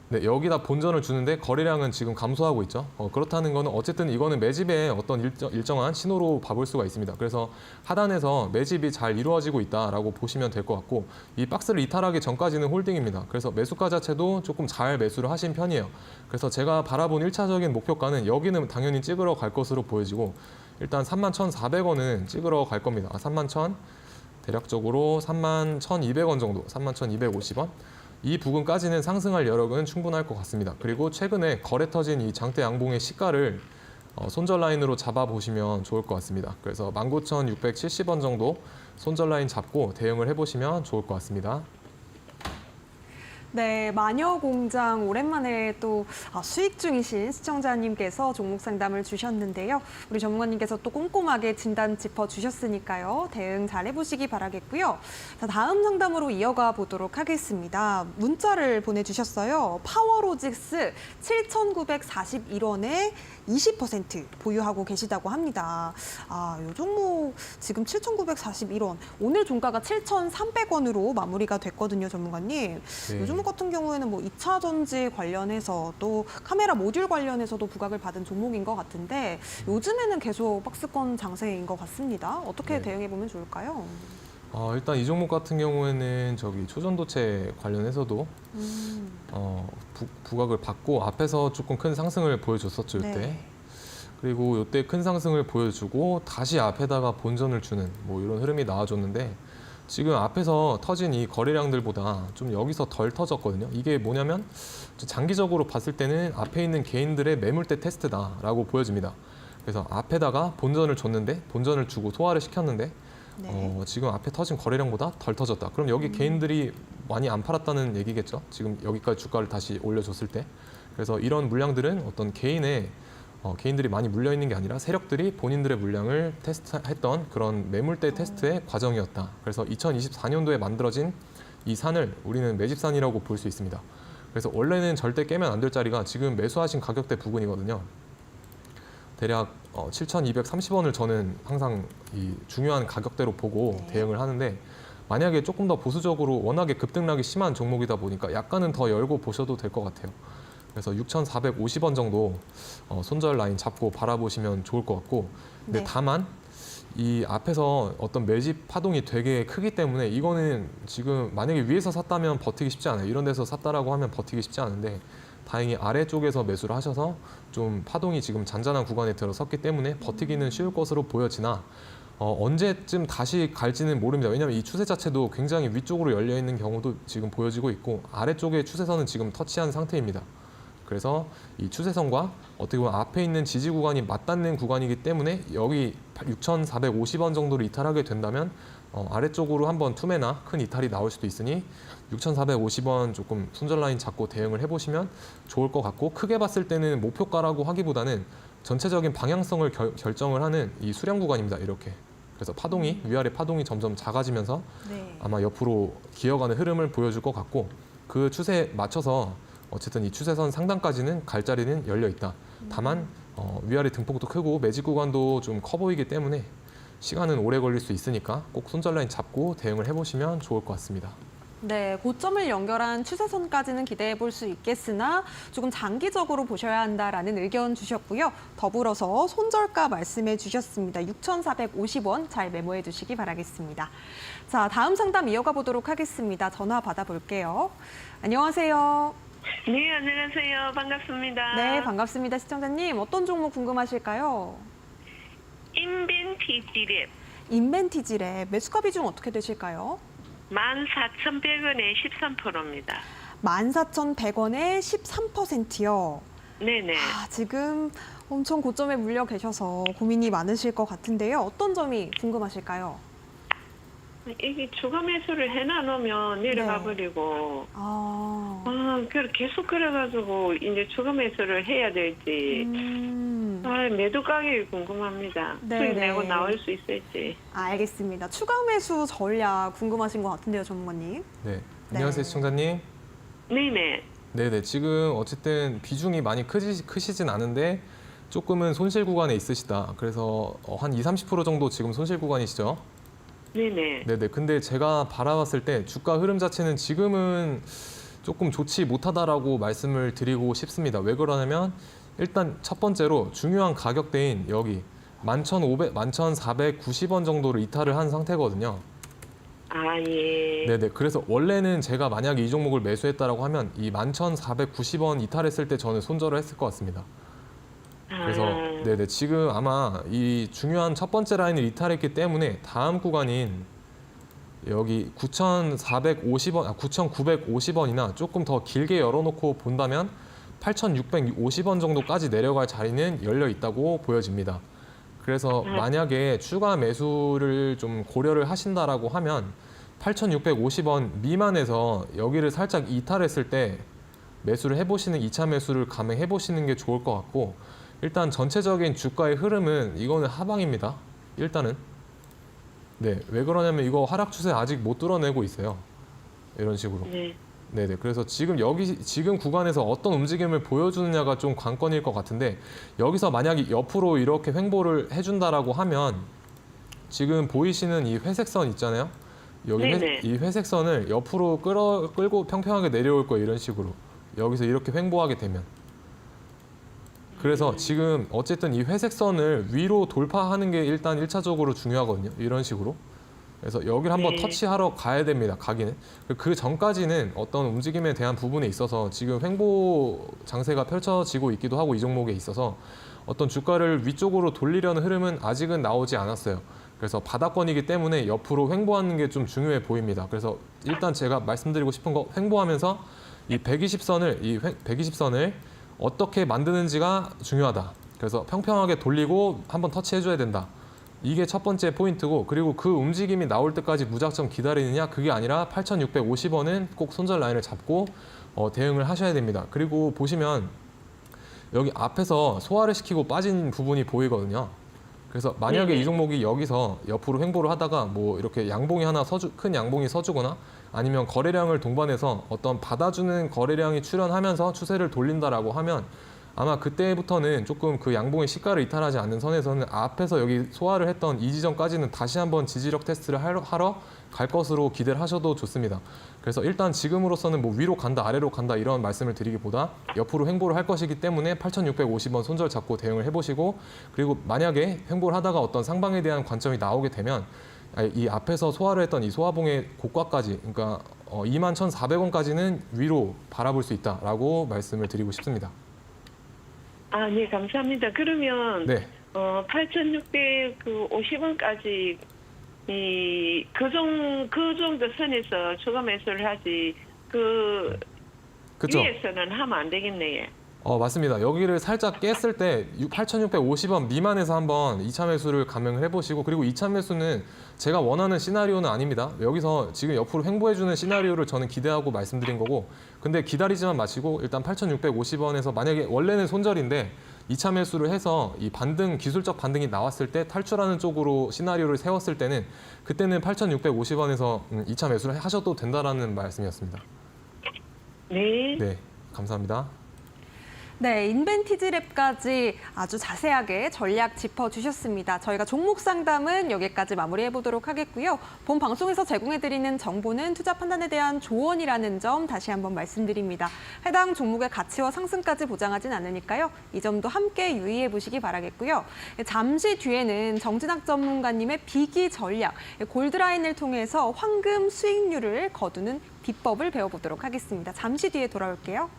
네, 여기다 본전을 주는데 거래량은 지금 감소하고 있죠. 그렇다는 거는 어쨌든 이거는 매집의 어떤 일정한 신호로 봐볼 수가 있습니다. 그래서 하단에서 매집이 잘 이루어지고 있다라고 보시면 될 것 같고 이 박스를 이탈하기 전까지는 홀딩입니다. 그래서 매수가 자체도 조금 잘 매수를 하신 편이에요. 그래서 제가 바라본 1차적인 목표가는 여기는 당연히 찍으러 갈 것으로 보여지고 일단 31,400원은 찍으러 갈 겁니다. 31,000 대략적으로 31,200원 정도, 31,250원. 이 부근까지는 상승할 여력은 충분할 것 같습니다. 그리고 최근에 거래 터진 이 장대 양봉의 시가를 손절 라인으로 잡아보시면 좋을 것 같습니다. 그래서 19,670원 정도 손절 라인 잡고 대응을 해보시면 좋을 것 같습니다. 네, 마녀공장 오랜만에 또 수익 중이신 시청자님께서 종목 상담을 주셨는데요. 우리 전문가님께서 또 꼼꼼하게 진단 짚어주셨으니까요. 대응 잘 해보시기 바라겠고요. 자, 다음 상담으로 이어가 보도록 하겠습니다. 문자를 보내주셨어요. 파워로직스 7,941원에 20% 보유하고 계시다고 합니다. 이 종목 지금 7,941원, 오늘 종가가 7,300원으로 마무리가 됐거든요, 전문가님. 네. 이 종목 같은 경우에는 뭐 2차 전지 관련해서 또 카메라 모듈 관련해서도 부각을 받은 종목인 것 같은데 요즘에는 계속 박스권 장세인 것 같습니다. 어떻게 네. 대응해 보면 좋을까요? 일단 이 종목 같은 경우에는 초전도체 관련해서도 부각을 받고 앞에서 조금 큰 상승을 보여줬었죠, 이때. 네. 그리고 이때 큰 상승을 보여주고 다시 앞에다가 본전을 주는 뭐 이런 흐름이 나와줬는데 지금 앞에서 터진 이 거래량들보다 좀 여기서 덜 터졌거든요. 이게 뭐냐면 장기적으로 봤을 때는 앞에 있는 개인들의 매물대 테스트다라고 보여집니다. 그래서 앞에다가 본전을 줬는데 본전을 주고 소화를 시켰는데 네. 지금 앞에 터진 거래량보다 덜 터졌다. 그럼 여기 개인들이 많이 안 팔았다는 얘기겠죠. 지금 여기까지 주가를 다시 올려줬을 때. 그래서 이런 물량들은 어떤 개인들이 많이 물려 있는 게 아니라 세력들이 본인들의 물량을 테스트했던 그런 매물대 테스트의 과정이었다. 그래서 2024년도에 만들어진 이 산을 우리는 매집산이라고 볼 수 있습니다. 그래서 원래는 절대 깨면 안 될 자리가 지금 매수하신 가격대 부근이거든요. 대략 7,230원을 저는 항상 이 중요한 가격대로 보고 네. 대응을 하는데 만약에 조금 더 보수적으로 워낙에 급등락이 심한 종목이다 보니까 약간은 더 열고 보셔도 될 것 같아요. 그래서 6,450원 정도 손절 라인 잡고 바라보시면 좋을 것 같고 근데 네. 다만 이 앞에서 어떤 매집 파동이 되게 크기 때문에 이거는 지금 만약에 위에서 샀다면 버티기 쉽지 않아요. 이런 데서 샀다라고 하면 버티기 쉽지 않은데 다행히 아래쪽에서 매수를 하셔서 좀 파동이 지금 잔잔한 구간에 들어섰기 때문에 버티기는 쉬울 것으로 보여지나 언제쯤 다시 갈지는 모릅니다. 왜냐하면 이 추세 자체도 굉장히 위쪽으로 열려 있는 경우도 지금 보여지고 있고 아래쪽의 추세선은 지금 터치한 상태입니다. 그래서 이 추세선과 어떻게 보면 앞에 있는 지지 구간이 맞닿는 구간이기 때문에 여기 6,450원 정도로 이탈하게 된다면 아래쪽으로 한번 투매나 큰 이탈이 나올 수도 있으니 6,450원 조금 손절 라인 잡고 대응을 해보시면 좋을 것 같고 크게 봤을 때는 목표가라고 하기보다는 전체적인 방향성을 결정을 하는 이 수렴 구간입니다. 이렇게. 그래서 파동이 위아래 파동이 점점 작아지면서 네. 아마 옆으로 기어가는 흐름을 보여줄 것 같고 그 추세에 맞춰서 어쨌든 이 추세선 상단까지는 갈 자리는 열려 있다. 다만 위아래 등폭도 크고 매직 구간도 좀 커 보이기 때문에 시간은 오래 걸릴 수 있으니까 꼭 손절 라인 잡고 대응을 해보시면 좋을 것 같습니다. 네, 고점을 연결한 추세선까지는 기대해 볼 수 있겠으나 조금 장기적으로 보셔야 한다라는 의견 주셨고요. 더불어서 손절가 말씀해 주셨습니다. 6,450원 잘 메모해 두시기 바라겠습니다. 자, 다음 상담 이어가 보도록 하겠습니다. 전화 받아볼게요. 안녕하세요. 네, 안녕하세요. 반갑습니다. 네, 반갑습니다. 시청자님, 어떤 종목 궁금하실까요? 인벤티지랩 인벤티지랩 매수가 비중 어떻게 되실까요? 14,100원에 13%입니다. 14,100원에 13%요. 네네. 지금 엄청 고점에 물려 계셔서 고민이 많으실 것 같은데요. 어떤 점이 궁금하실까요? 이게 추가 매수를 해놔놓으면 내려가 네. 버리고 계속 그래가지고 이제 추가 매수를 해야 될지 매도 가격이 궁금합니다. 네, 수익 네. 내고 나올 수 있을지. 알겠습니다. 추가 매수 전략 궁금하신 것 같은데요, 전문가님. 네. 안녕하세요, 시청자님. 네네. 네네. 지금 어쨌든 비중이 많이 크시진 않은데 조금은 손실 구간에 있으시다. 그래서 한 20-30% 정도 지금 손실 구간이시죠? 네네. 네네. 근데 제가 바라봤을 때 주가 흐름 자체는 지금은 조금 좋지 못하다라고 말씀을 드리고 싶습니다. 왜 그러냐면 일단 첫 번째로 중요한 가격대인 여기 11,490원 정도를 이탈을 한 상태거든요. 아, 예. 네네. 그래서 원래는 제가 만약에 이 종목을 매수했다라고 하면 이 11,490원 이탈했을 때 저는 손절을 했을 것 같습니다. 그래서 아, 네네. 지금 아마 이 중요한 첫 번째 라인을 이탈했기 때문에 다음 구간인 여기 9,450원, 9,950원이나 조금 더 길게 열어놓고 본다면 8,650원 정도까지 내려갈 자리는 열려 있다고 보여집니다. 그래서 만약에 추가 매수를 좀 고려를 하신다라고 하면 8,650원 미만에서 여기를 살짝 이탈했을 때 매수를 해보시는 2차 매수를 감행해 보시는 게 좋을 것 같고, 일단 전체적인 주가의 흐름은 이거는 하방입니다. 일단은 네, 왜 그러냐면 이거 하락 추세 아직 못 뚫어내고 있어요. 이런 식으로. 네. 네네. 그래서 지금 구간에서 어떤 움직임을 보여주느냐가 좀 관건일 것 같은데, 여기서 만약에 옆으로 이렇게 횡보를 해준다라고 하면 지금 보이시는 이 회색선 있잖아요. 여기 네네. 이 회색선을 옆으로 끌고 평평하게 내려올 거예요. 이런 식으로. 여기서 이렇게 횡보하게 되면. 그래서 지금 어쨌든 이 회색선을 위로 돌파하는 게 일단 1차적으로 중요하거든요. 이런 식으로. 그래서 여기를 한번 네. 터치하러 가야 됩니다. 가기는. 그 전까지는 어떤 움직임에 대한 부분에 있어서 지금 횡보 장세가 펼쳐지고 있기도 하고, 이 종목에 있어서 어떤 주가를 위쪽으로 돌리려는 흐름은 아직은 나오지 않았어요. 그래서 바닥권이기 때문에 옆으로 횡보하는 게 좀 중요해 보입니다. 그래서 일단 제가 말씀드리고 싶은 거, 횡보하면서 이 120선을 어떻게 만드는지가 중요하다. 그래서 평평하게 돌리고 한번 터치해줘야 된다. 이게 첫 번째 포인트고, 그리고 그 움직임이 나올 때까지 무작정 기다리느냐, 그게 아니라 8,650원은 꼭 손절 라인을 잡고 대응을 하셔야 됩니다. 그리고 보시면 여기 앞에서 소화를 시키고 빠진 부분이 보이거든요. 그래서 만약에 네네. 이 종목이 여기서 옆으로 횡보를 하다가 뭐 이렇게 양봉이 하나 큰 양봉이 서주거나 아니면 거래량을 동반해서 어떤 받아주는 거래량이 출현하면서 추세를 돌린다라고 하면 아마 그때부터는 조금 그 양봉의 시가를 이탈하지 않는 선에서는 앞에서 여기 소화를 했던 이 지점까지는 다시 한번 지지력 테스트를 하러 갈 것으로 기대를 하셔도 좋습니다. 그래서 일단 지금으로서는 뭐 위로 간다 아래로 간다 이런 말씀을 드리기보다 옆으로 횡보를 할 것이기 때문에 8,650원 손절 잡고 대응을 해보시고, 그리고 만약에 횡보를 하다가 어떤 상방에 대한 관점이 나오게 되면 이 앞에서 소화를 했던 이 소화봉의 고가까지, 그러니까 21,400원까지는 위로 바라볼 수 있다라고 말씀을 드리고 싶습니다. 아, 네, 감사합니다. 그러면 네. 8,650원까지 그 정도 선에서 추가 매수를 하지 그 그쵸? 위에서는 하면 안 되겠네요. 맞습니다. 여기를 살짝 깼을 때 8,650원 미만에서 한번 2차 매수를 감행을 해보시고, 그리고 2차 매수는 제가 원하는 시나리오는 아닙니다. 여기서 지금 옆으로 횡보해주는 시나리오를 저는 기대하고 말씀드린 거고, 근데 기다리지만 마시고 일단 8,650원에서 만약에 원래는 손절인데 2차 매수를 해서 이 기술적 반등이 나왔을 때 탈출하는 쪽으로 시나리오를 세웠을 때는 그때는 8,650원에서 2차 매수를 하셔도 된다라는 말씀이었습니다. 네. 네, 감사합니다. 네, 인벤티지랩까지 아주 자세하게 전략 짚어주셨습니다. 저희가 종목 상담은 여기까지 마무리해 보도록 하겠고요. 본 방송에서 제공해드리는 정보는 투자 판단에 대한 조언이라는 점 다시 한번 말씀드립니다. 해당 종목의 가치와 상승까지 보장하진 않으니까요. 이 점도 함께 유의해 보시기 바라겠고요. 잠시 뒤에는 정진학 전문가님의 비기 전략, 골드라인을 통해서 황금 수익률을 거두는 비법을 배워보도록 하겠습니다. 잠시 뒤에 돌아올게요.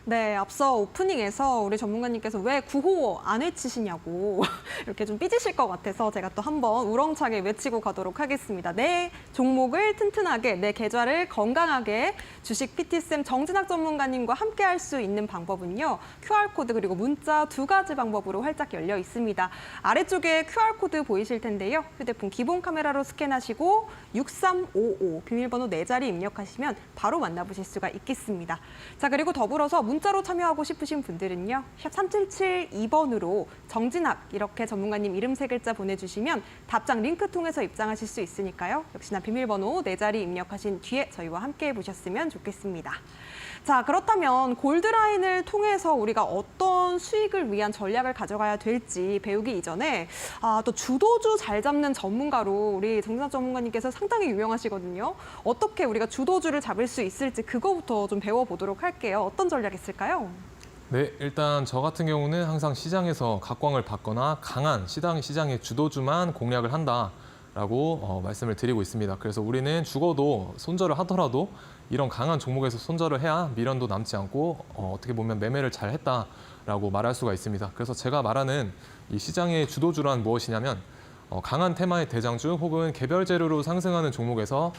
네, 앞서 오프닝에서 우리 전문가님께서 왜 구호 안 외치시냐고 이렇게 좀 삐지실 것 같아서 제가 또 한번 우렁차게 외치고 가도록 하겠습니다. 내 종목을 튼튼하게, 내 계좌를 건강하게 주식 PT쌤 정진학 전문가님과 함께 할 수 있는 방법은요. QR코드 그리고 문자 두 가지 방법으로 활짝 열려 있습니다. 아래쪽에 QR코드 보이실 텐데요. 휴대폰 기본 카메라로 스캔하시고 6355 비밀번호 4자리 입력하시면 바로 만나보실 수가 있겠습니다. 자, 그리고 더불어서 문자로 참여하고 싶으신 분들은요. 샵 3772번으로 정진학 이렇게 전문가님 이름 3글자 보내주시면 답장 링크 통해서 입장하실 수 있으니까요. 역시나 비밀번호 4자리 입력하신 뒤에 저희와 함께 해보셨으면 좋겠습니다. 자, 그렇다면 골드라인을 통해서 우리가 어떤 수익을 위한 전략을 가져가야 될지 배우기 이전에 또 주도주 잘 잡는 전문가로 우리 정진학 전문가님께서 상당히 유명하시거든요. 어떻게 우리가 주도주를 잡을 수 있을지 그거부터 좀 배워보도록 할게요. 어떤 전략이 있을까요? 네, 일단 저 같은 경우는 항상 시장에서 각광을 받거나 강한 시장의 주도주만 공략을 한다라고 말씀을 드리고 있습니다. 그래서 우리는 죽어도 손절을 하더라도 이런 강한 종목에서 손절을 해야 미련도 남지 않고 어떻게 보면 매매를 잘 했다라고 말할 수가 있습니다. 그래서 제가 말하는 이 시장의 주도주란 무엇이냐면 강한 테마의 대장주 혹은 개별 재료로 상승하는 종목에서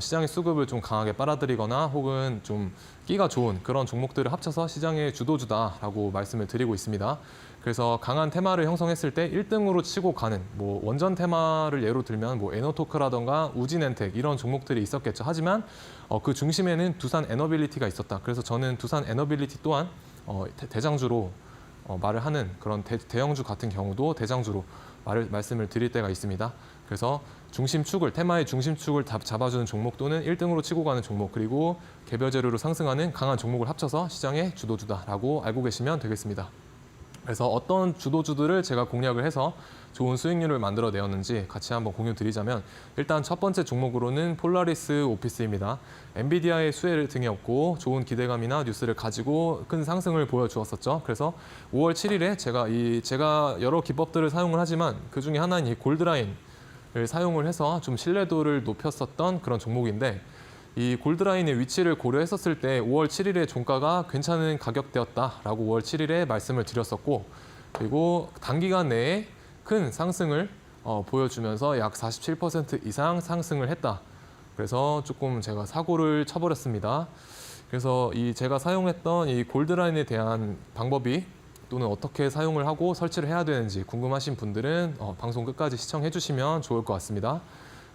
시장의 수급을 좀 강하게 빨아들이거나 혹은 좀 끼가 좋은 그런 종목들을 합쳐서 시장의 주도주다라고 말씀을 드리고 있습니다. 그래서 강한 테마를 형성했을 때 1등으로 치고 가는 뭐 원전 테마를 예로 들면 뭐 에너토크라던가 우진엔텍 이런 종목들이 있었겠죠. 하지만 그 중심에는 두산 에너빌리티가 있었다. 그래서 저는 두산 에너빌리티 또한 대장주로 말을 하는 그런 대형주 같은 경우도 대장주로 말씀을 드릴 때가 있습니다. 그래서 중심축을 테마의 중심축을 잡아주는 종목 또는 1등으로 치고 가는 종목 그리고 개별 재료로 상승하는 강한 종목을 합쳐서 시장의 주도주다라고 알고 계시면 되겠습니다. 그래서 어떤 주도주들을 제가 공략을 해서 좋은 수익률을 만들어내었는지 같이 한번 공유 드리자면 일단 첫 번째 종목으로는 폴라리스 오피스입니다. 엔비디아의 수혜를 등에 업고 좋은 기대감이나 뉴스를 가지고 큰 상승을 보여주었었죠. 그래서 5월 7일에 제가 여러 기법들을 사용을 하지만 그중에 하나인 이 골드라인을 사용을 해서 좀 신뢰도를 높였었던 그런 종목인데 이 골드라인의 위치를 고려했었을 때 5월 7일에 종가가 괜찮은 가격대였다라고 5월 7일에 말씀을 드렸었고 그리고 단기간 내에 큰 상승을 보여주면서 약 47% 이상 상승을 했다. 그래서 조금 제가 사고를 쳐버렸습니다. 그래서 제가 사용했던 이 골드라인에 대한 방법이 또는 어떻게 사용을 하고 설치를 해야 되는지 궁금하신 분들은 방송 끝까지 시청해 주시면 좋을 것 같습니다.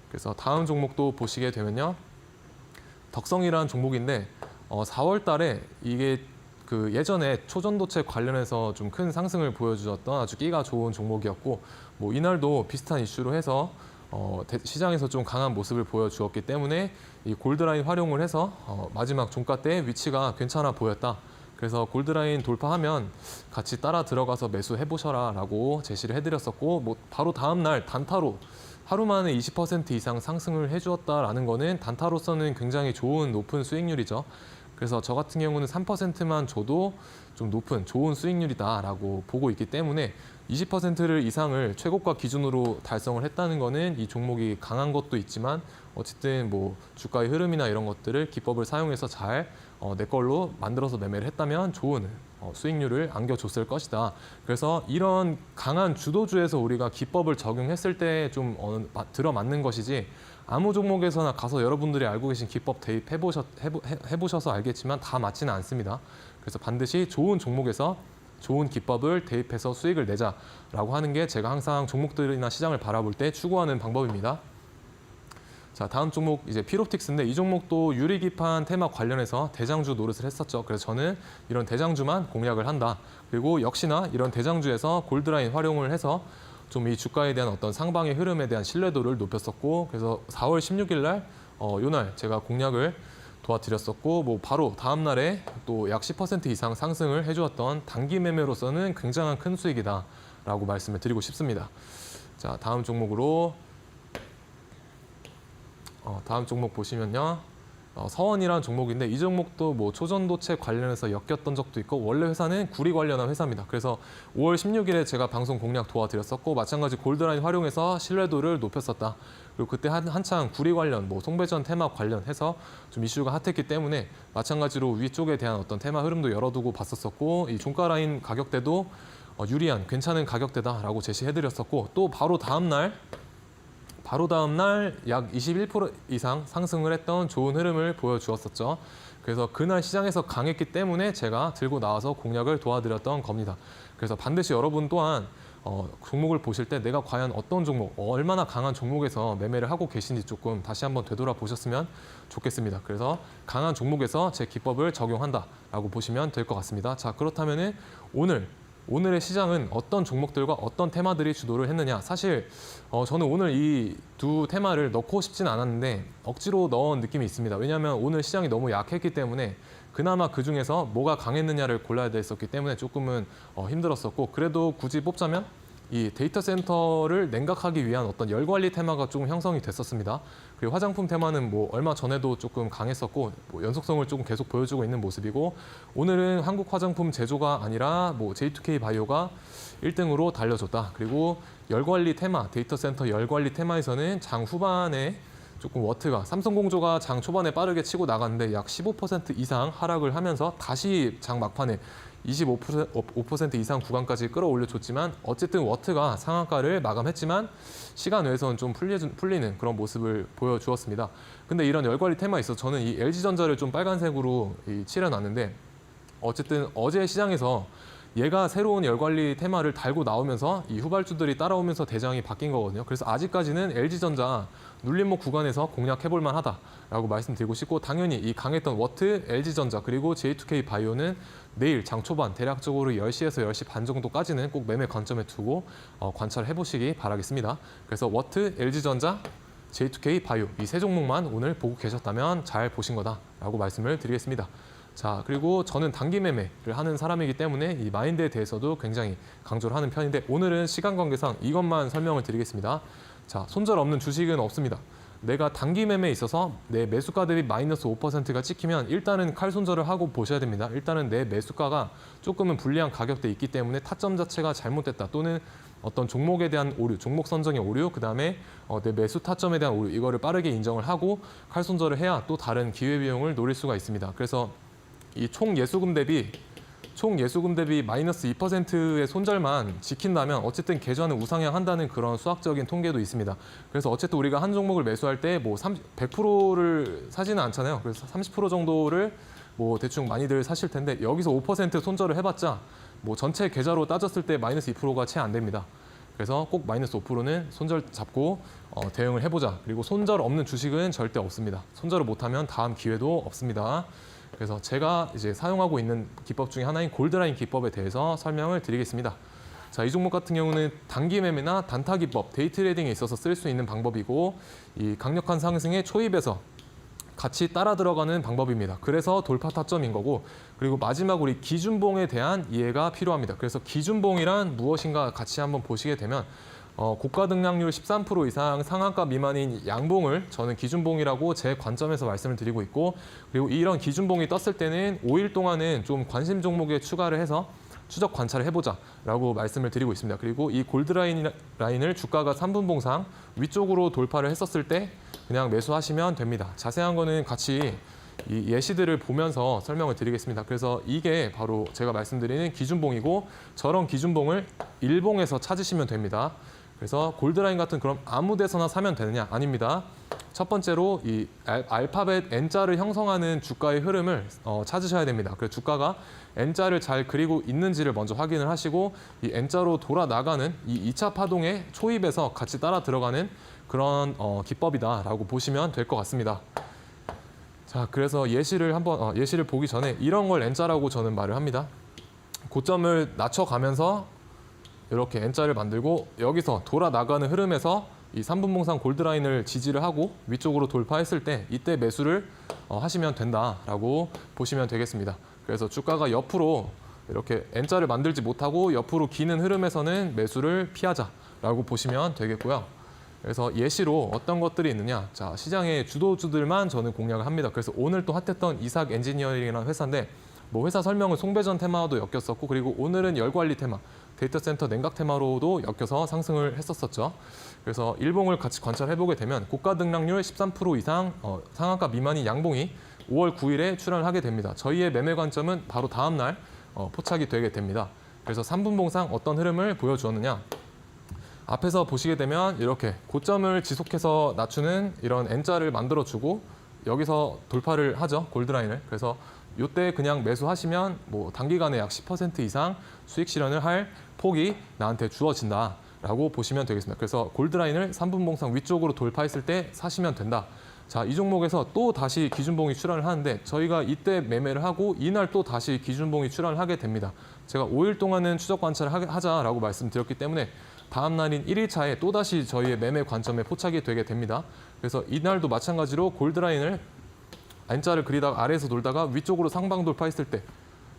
그래서 다음 종목도 보시게 되면요. 덕성이라는 종목인데 4월 달에 이게 그 예전에 초전도체 관련해서 좀 큰 상승을 보여주었던 아주 끼가 좋은 종목이었고 뭐 이날도 비슷한 이슈로 해서 시장에서 좀 강한 모습을 보여주었기 때문에 이 골드라인 활용을 해서 마지막 종가 때 위치가 괜찮아 보였다. 그래서 골드라인 돌파하면 같이 따라 들어가서 매수해 보셔라라고 제시를 해드렸었고 뭐 바로 다음 날 단타로 하루 만에 20% 이상 상승을 해주었다라는 거는 단타로서는 굉장히 높은 수익률이죠. 그래서 저 같은 경우는 3%만 줘도 좀 높은 좋은 수익률이다라고 보고 있기 때문에 20%를 이상을 최고가 기준으로 달성을 했다는 거는 이 종목이 강한 것도 있지만 어쨌든 뭐 주가의 흐름이나 이런 것들을 기법을 사용해서 잘 내 걸로 만들어서 매매를 했다면 좋은 수익률을 안겨줬을 것이다. 그래서 이런 강한 주도주에서 우리가 기법을 적용했을 때 좀 들어맞는 것이지 아무 종목에서나 가서 여러분들이 알고 계신 기법 해보셔서 알겠지만 다 맞지는 않습니다. 그래서 반드시 좋은 종목에서 좋은 기법을 대입해서 수익을 내자라고 하는 게 제가 항상 종목들이나 시장을 바라볼 때 추구하는 방법입니다. 자, 다음 종목 이제 피롭틱스인데 이 종목도 유리기판 테마 관련해서 대장주 노릇을 했었죠. 그래서 저는 이런 대장주만 공략을 한다. 그리고 역시나 이런 대장주에서 골드라인 활용을 해서 좀 이 주가에 대한 어떤 상방의 흐름에 대한 신뢰도를 높였었고 그래서 4월 16일 날 요날 제가 공략을 도와드렸었고 뭐 바로 다음 날에 또 약 10% 이상 상승을 해주었던 단기 매매로서는 굉장한 큰 수익이다라고 말씀을 드리고 싶습니다. 자, 다음 종목으로 다음 종목 보시면요. 서원이라는 종목인데 이 종목도 뭐 초전도체 관련해서 엮였던 적도 있고 원래 회사는 구리 관련한 회사입니다. 그래서 5월 16일에 제가 방송 공략 도와드렸었고 마찬가지 골드라인 활용해서 신뢰도를 높였었다. 그리고 그때 한창 구리 관련, 뭐 송배전 테마 관련해서 좀 이슈가 핫했기 때문에 마찬가지로 위쪽에 대한 어떤 테마 흐름도 열어두고 봤었었고 이 종가 라인 가격대도 유리한 괜찮은 가격대다라고 제시해드렸었고 또 바로 다음 날 약 21% 이상 상승을 했던 좋은 흐름을 보여주었었죠. 그래서 그날 시장에서 강했기 때문에 제가 들고 나와서 공략을 도와드렸던 겁니다. 그래서 반드시 여러분 또한 종목을 보실 때 내가 과연 어떤 종목, 얼마나 강한 종목에서 매매를 하고 계신지 조금 다시 한번 되돌아보셨으면 좋겠습니다. 그래서 강한 종목에서 제 기법을 적용한다라고 보시면 될 것 같습니다. 자, 그렇다면은 오늘의 시장은 어떤 종목들과 어떤 테마들이 주도를 했느냐. 사실 저는 오늘 이 두 테마를 넣고 싶진 않았는데 억지로 넣은 느낌이 있습니다. 왜냐하면 오늘 시장이 너무 약했기 때문에 그나마 그중에서 뭐가 강했느냐를 골라야 됐었기 때문에 조금은 힘들었었고 그래도 굳이 뽑자면 이 데이터 센터를 냉각하기 위한 어떤 열관리 테마가 조금 형성이 됐었습니다. 그리고 화장품 테마는 뭐 얼마 전에도 조금 강했었고 뭐 연속성을 조금 계속 보여주고 있는 모습이고 오늘은 한국 화장품 제조가 아니라 뭐 J2K 바이오가 1등으로 달려줬다. 그리고 열관리 테마, 데이터 센터 열관리 테마에서는 장 후반에 조금 워트가 삼성공조가 장 초반에 빠르게 치고 나갔는데 약 15% 이상 하락을 하면서 다시 장 막판에 25% 이상 구간까지 끌어올려 줬지만 어쨌든 워트가 상한가를 마감했지만 시간 외에서는 좀 풀리는 그런 모습을 보여주었습니다. 근데 이런 열관리 테마에 있어서 저는 이 LG전자를 좀 빨간색으로 칠해놨는데 어쨌든 어제 시장에서 얘가 새로운 열관리 테마를 달고 나오면서 이 후발주들이 따라오면서 대장이 바뀐 거거든요. 그래서 아직까지는 LG전자 눌림목 구간에서 공략해볼 만하다라고 말씀드리고 싶고 당연히 이 강했던 워트, LG전자 그리고 J2K 바이오는 내일 장 초반 대략적으로 10시에서 10시 반 정도까지는 꼭 매매 관점에 두고 관찰해 보시기 바라겠습니다. 그래서 워트, LG전자, J2K 바이오 이 세 종목만 오늘 보고 계셨다면 잘 보신 거다라고 말씀을 드리겠습니다. 자, 그리고 저는 단기 매매를 하는 사람이기 때문에 이 마인드에 대해서도 굉장히 강조를 하는 편인데 오늘은 시간 관계상 이것만 설명을 드리겠습니다. 자, 손절 없는 주식은 없습니다. 내가 단기 매매에 있어서 내 매수가 대비 마이너스 5%가 찍히면 일단은 칼 손절을 하고 보셔야 됩니다. 일단은 내 매수가가 조금은 불리한 가격대에 있기 때문에 타점 자체가 잘못됐다 또는 어떤 종목에 대한 오류, 종목 선정의 오류, 그다음에 내 매수 타점에 대한 오류 이거를 빠르게 인정을 하고 칼 손절을 해야 또 다른 기회비용을 노릴 수가 있습니다. 그래서 이 총 예수금 대비 마이너스 2%의 손절만 지킨다면 어쨌든 계좌는 우상향한다는 그런 수학적인 통계도 있습니다. 그래서 어쨌든 우리가 한 종목을 매수할 때 뭐 100%를 사지는 않잖아요. 그래서 30% 정도를 뭐 대충 많이들 사실 텐데 여기서 5% 손절을 해봤자 뭐 전체 계좌로 따졌을 때 마이너스 2%가 채 안 됩니다. 그래서 꼭 마이너스 5%는 손절 잡고 대응을 해보자. 그리고 손절 없는 주식은 절대 없습니다. 손절을 못하면 다음 기회도 없습니다. 그래서 제가 이제 사용하고 있는 기법 중에 하나인 골드라인 기법에 대해서 설명을 드리겠습니다. 자, 이 종목 같은 경우는 단기 매매나 단타 기법, 데이 트레이딩에 있어서 쓸 수 있는 방법이고 이 강력한 상승의 초입에서 같이 따라 들어가는 방법입니다. 그래서 돌파 타점인 거고 그리고 마지막 우리 기준봉에 대한 이해가 필요합니다. 그래서 기준봉이란 무엇인가 같이 한번 보시게 되면 고가 등락률 13% 이상 상한가 미만인 양봉을 저는 기준봉이라고 제 관점에서 말씀을 드리고 있고 그리고 이런 기준봉이 떴을 때는 5일 동안은 좀 관심 종목에 추가를 해서 추적 관찰을 해보자라고 말씀을 드리고 있습니다. 그리고 이 골드라인을 주가가 3분봉상 위쪽으로 돌파를 했었을 때 그냥 매수하시면 됩니다. 자세한 거는 같이 이 예시들을 보면서 설명을 드리겠습니다. 그래서 이게 바로 제가 말씀드리는 기준봉이고 저런 기준봉을 일봉에서 찾으시면 됩니다. 그래서 골드라인 같은 그럼 아무 데서나 사면 되느냐? 아닙니다. 첫 번째로 이 알파벳 N자를 형성하는 주가의 흐름을 찾으셔야 됩니다. 그래서 주가가 N자를 잘 그리고 있는지를 먼저 확인을 하시고 이 N자로 돌아 나가는 이 2차 파동의 초입에서 같이 따라 들어가는 그런 기법이다라고 보시면 될 것 같습니다. 자, 그래서 예시를 보기 전에 이런 걸 N자라고 저는 말을 합니다. 고점을 낮춰가면서 이렇게 N자를 만들고 여기서 돌아 나가는 흐름에서 이 3분봉상 골드라인을 지지를 하고 위쪽으로 돌파했을 때 이때 매수를 하시면 된다라고 보시면 되겠습니다. 그래서 주가가 옆으로 이렇게 N자를 만들지 못하고 옆으로 기는 흐름에서는 매수를 피하자라고 보시면 되겠고요. 그래서 예시로 어떤 것들이 있느냐. 자, 시장의 주도주들만 저는 공략을 합니다. 그래서 오늘 또 핫했던 이삭 엔지니어링이라는 회사인데 뭐 회사 설명은 송배전 테마도 엮였었고 그리고 오늘은 열관리 테마, 데이터 센터 냉각 테마로도 엮여서 상승을 했었었죠. 그래서 일봉을 같이 관찰해보게 되면 고가 등락률 13% 이상 상한가 미만인 양봉이 5월 9일에 출현을 하게 됩니다. 저희의 매매 관점은 바로 다음 날 포착이 되게 됩니다. 그래서 3분봉상 어떤 흐름을 보여주었느냐. 앞에서 보시게 되면 이렇게 고점을 지속해서 낮추는 이런 N자를 만들어주고 여기서 돌파를 하죠. 골드라인을. 그래서 이때 그냥 매수하시면 뭐 단기간에 약 10% 이상 수익 실현을 할 폭이 나한테 주어진다라고 보시면 되겠습니다. 그래서 골드라인을 3분봉상 위쪽으로 돌파했을 때 사시면 된다. 자, 이 종목에서 또 다시 기준봉이 출현을 하는데 저희가 이때 매매를 하고 이날 또 다시 기준봉이 출현을 하게 됩니다. 제가 5일 동안은 추적 관찰을 하자라고 말씀드렸기 때문에 다음 날인 1일차에 또다시 저희의 매매 관점에 포착이 되게 됩니다. 그래서 이날도 마찬가지로 골드라인을 N자를 그리다가 아래에서 돌다가 위쪽으로 상방 돌파했을 때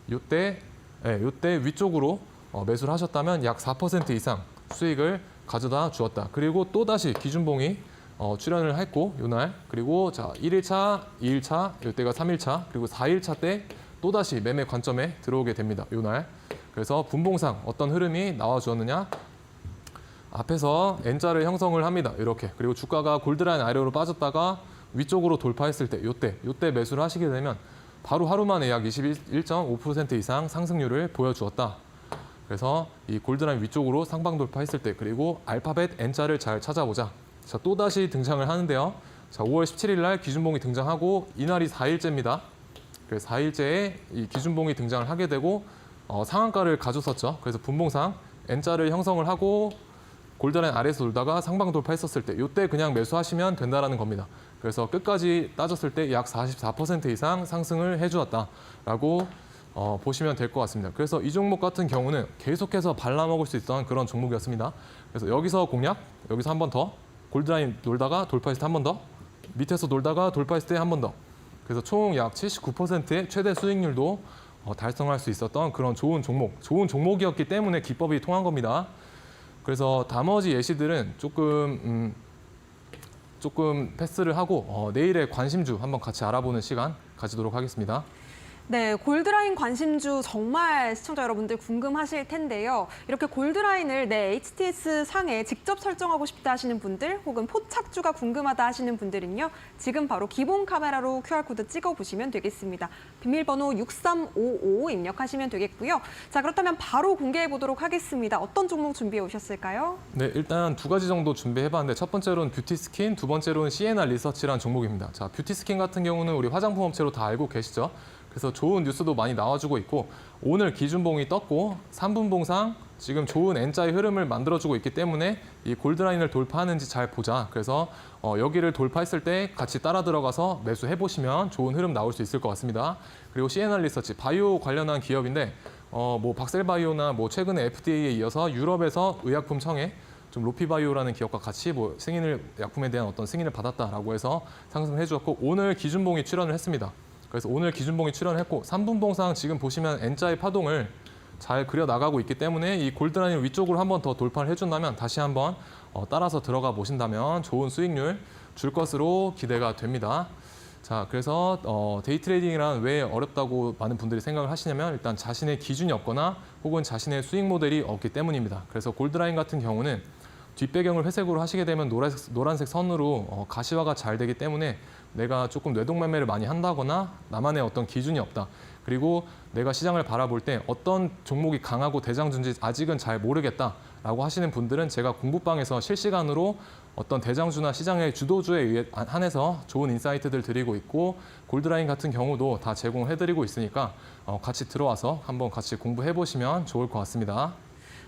이때 위쪽으로 매수를 하셨다면 약 4% 이상 수익을 가져다 주었다. 그리고 또다시 기준봉이 출현을 했고 이날 그리고 자 1일차, 2일차, 이때가 3일차 그리고 4일차 때 또다시 매매 관점에 들어오게 됩니다. 이날. 그래서 분봉상 어떤 흐름이 나와 주었느냐. 앞에서 N자를 형성을 합니다. 이렇게. 그리고 주가가 골드라인 아래로 빠졌다가 위쪽으로 돌파했을 때 이때 매수를 하시게 되면 바로 하루 만에 약 21.5% 이상 상승률을 보여주었다. 그래서 이 골드라인 위쪽으로 상방 돌파했을 때 그리고 알파벳 N자를 잘 찾아보자. 자, 또다시 등장을 하는데요. 자, 5월 17일 날 기준봉이 등장하고 이날이 4일째입니다. 그래서 4일째에 이 기준봉이 등장을 하게 되고 상한가를 가졌었죠. 그래서 분봉상 N자를 형성을 하고 골드라인 아래에서 돌다가 상방 돌파했었을 때 이때 그냥 매수하시면 된다라는 겁니다. 그래서 끝까지 따졌을 때 약 44% 이상 상승을 해주었다라고 보시면 될 것 같습니다. 그래서 이 종목 같은 경우는 계속해서 발라먹을 수 있던 그런 종목이었습니다. 그래서 여기서 공략, 여기서 한 번 더, 골드라인 돌다가 돌파했을 때 한 번 더, 밑에서 돌다가 돌파했을 때 한 번 더. 그래서 총 약 79%의 최대 수익률도 달성할 수 있었던 그런 좋은 종목이었기 때문에 기법이 통한 겁니다. 그래서 나머지 예시들은 조금 패스를 하고 내일의 관심주 한번 같이 알아보는 시간 가지도록 하겠습니다. 네, 골드라인 관심주 정말 시청자 여러분들 궁금하실 텐데요. 이렇게 골드라인을 내 HTS 상에 직접 설정하고 싶다 하시는 분들 혹은 포착주가 궁금하다 하시는 분들은요. 지금 바로 기본 카메라로 QR코드 찍어보시면 되겠습니다. 비밀번호 6355 입력하시면 되겠고요. 자, 그렇다면 바로 공개해 보도록 하겠습니다. 어떤 종목 준비해 오셨을까요? 네, 일단 두 가지 정도 준비해봤는데 첫 번째로는 뷰티스킨, 두 번째로는 C&R 리서치라는 종목입니다. 자, 뷰티스킨 같은 경우는 우리 화장품 업체로 다 알고 계시죠? 그래서 좋은 뉴스도 많이 나와주고 있고 오늘 기준봉이 떴고 3분봉상 지금 좋은 N자의 흐름을 만들어주고 있기 때문에 이 골드라인을 돌파하는지 잘 보자. 그래서 여기를 돌파했을 때 같이 따라 들어가서 매수해보시면 좋은 흐름 나올 수 있을 것 같습니다. 그리고 C&R 리서치, 바이오 관련한 기업인데 뭐 박셀바이오나 뭐 최근에 FDA에 이어서 유럽에서 의약품청에 좀 로피바이오라는 기업과 같이 뭐 약품에 대한 어떤 승인을 받았다라고 해서 상승해 주었고 오늘 기준봉이 출현을 했습니다. 그래서 오늘 기준봉이 출현했고 3분봉상 지금 보시면 N자의 파동을 잘 그려 나가고 있기 때문에 이 골드라인 위쪽으로 한 번 더 돌파를 해준다면 다시 한번 따라서 들어가 보신다면 좋은 수익률 줄 것으로 기대가 됩니다. 자, 그래서 데이 트레이딩이란 왜 어렵다고 많은 분들이 생각을 하시냐면 일단 자신의 기준이 없거나 혹은 자신의 수익 모델이 없기 때문입니다. 그래서 골드라인 같은 경우는 뒷배경을 회색으로 하시게 되면 노란색 선으로 가시화가 잘 되기 때문에 내가 조금 뇌동 매매를 많이 한다거나 나만의 어떤 기준이 없다. 그리고 내가 시장을 바라볼 때 어떤 종목이 강하고 대장주인지 아직은 잘 모르겠다라고 하시는 분들은 제가 공부방에서 실시간으로 어떤 대장주나 시장의 주도주에 한해서 좋은 인사이트들 드리고 있고 골드라인 같은 경우도 다 제공을 해드리고 있으니까 같이 들어와서 한번 같이 공부해보시면 좋을 것 같습니다.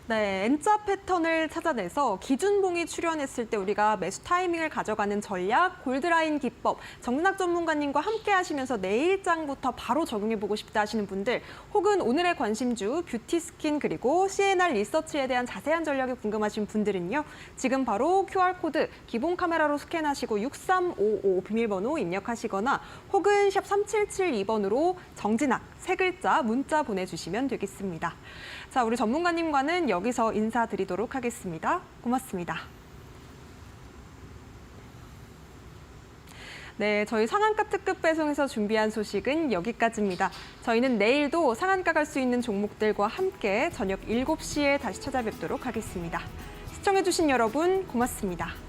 네, N자 패턴을 찾아내서 기준봉이 출현했을 때 우리가 매수 타이밍을 가져가는 전략, 골드라인 기법, 정진학 전문가님과 함께 하시면서 내일장부터 바로 적용해보고 싶다 하시는 분들 혹은 오늘의 관심주, 뷰티스킨 그리고 C&R 리서치에 대한 자세한 전략이 궁금하신 분들은요. 지금 바로 QR코드 기본 카메라로 스캔하시고 6355 비밀번호 입력하시거나 혹은 샵 3772번으로 정진학 세 글자 문자 보내주시면 되겠습니다. 자, 우리 전문가님과는 여기서 인사드리도록 하겠습니다. 고맙습니다. 네, 저희 상한가 특급 배송에서 준비한 소식은 여기까지입니다. 저희는 내일도 상한가 갈 수 있는 종목들과 함께 저녁 7시에 다시 찾아뵙도록 하겠습니다. 시청해주신 여러분 고맙습니다.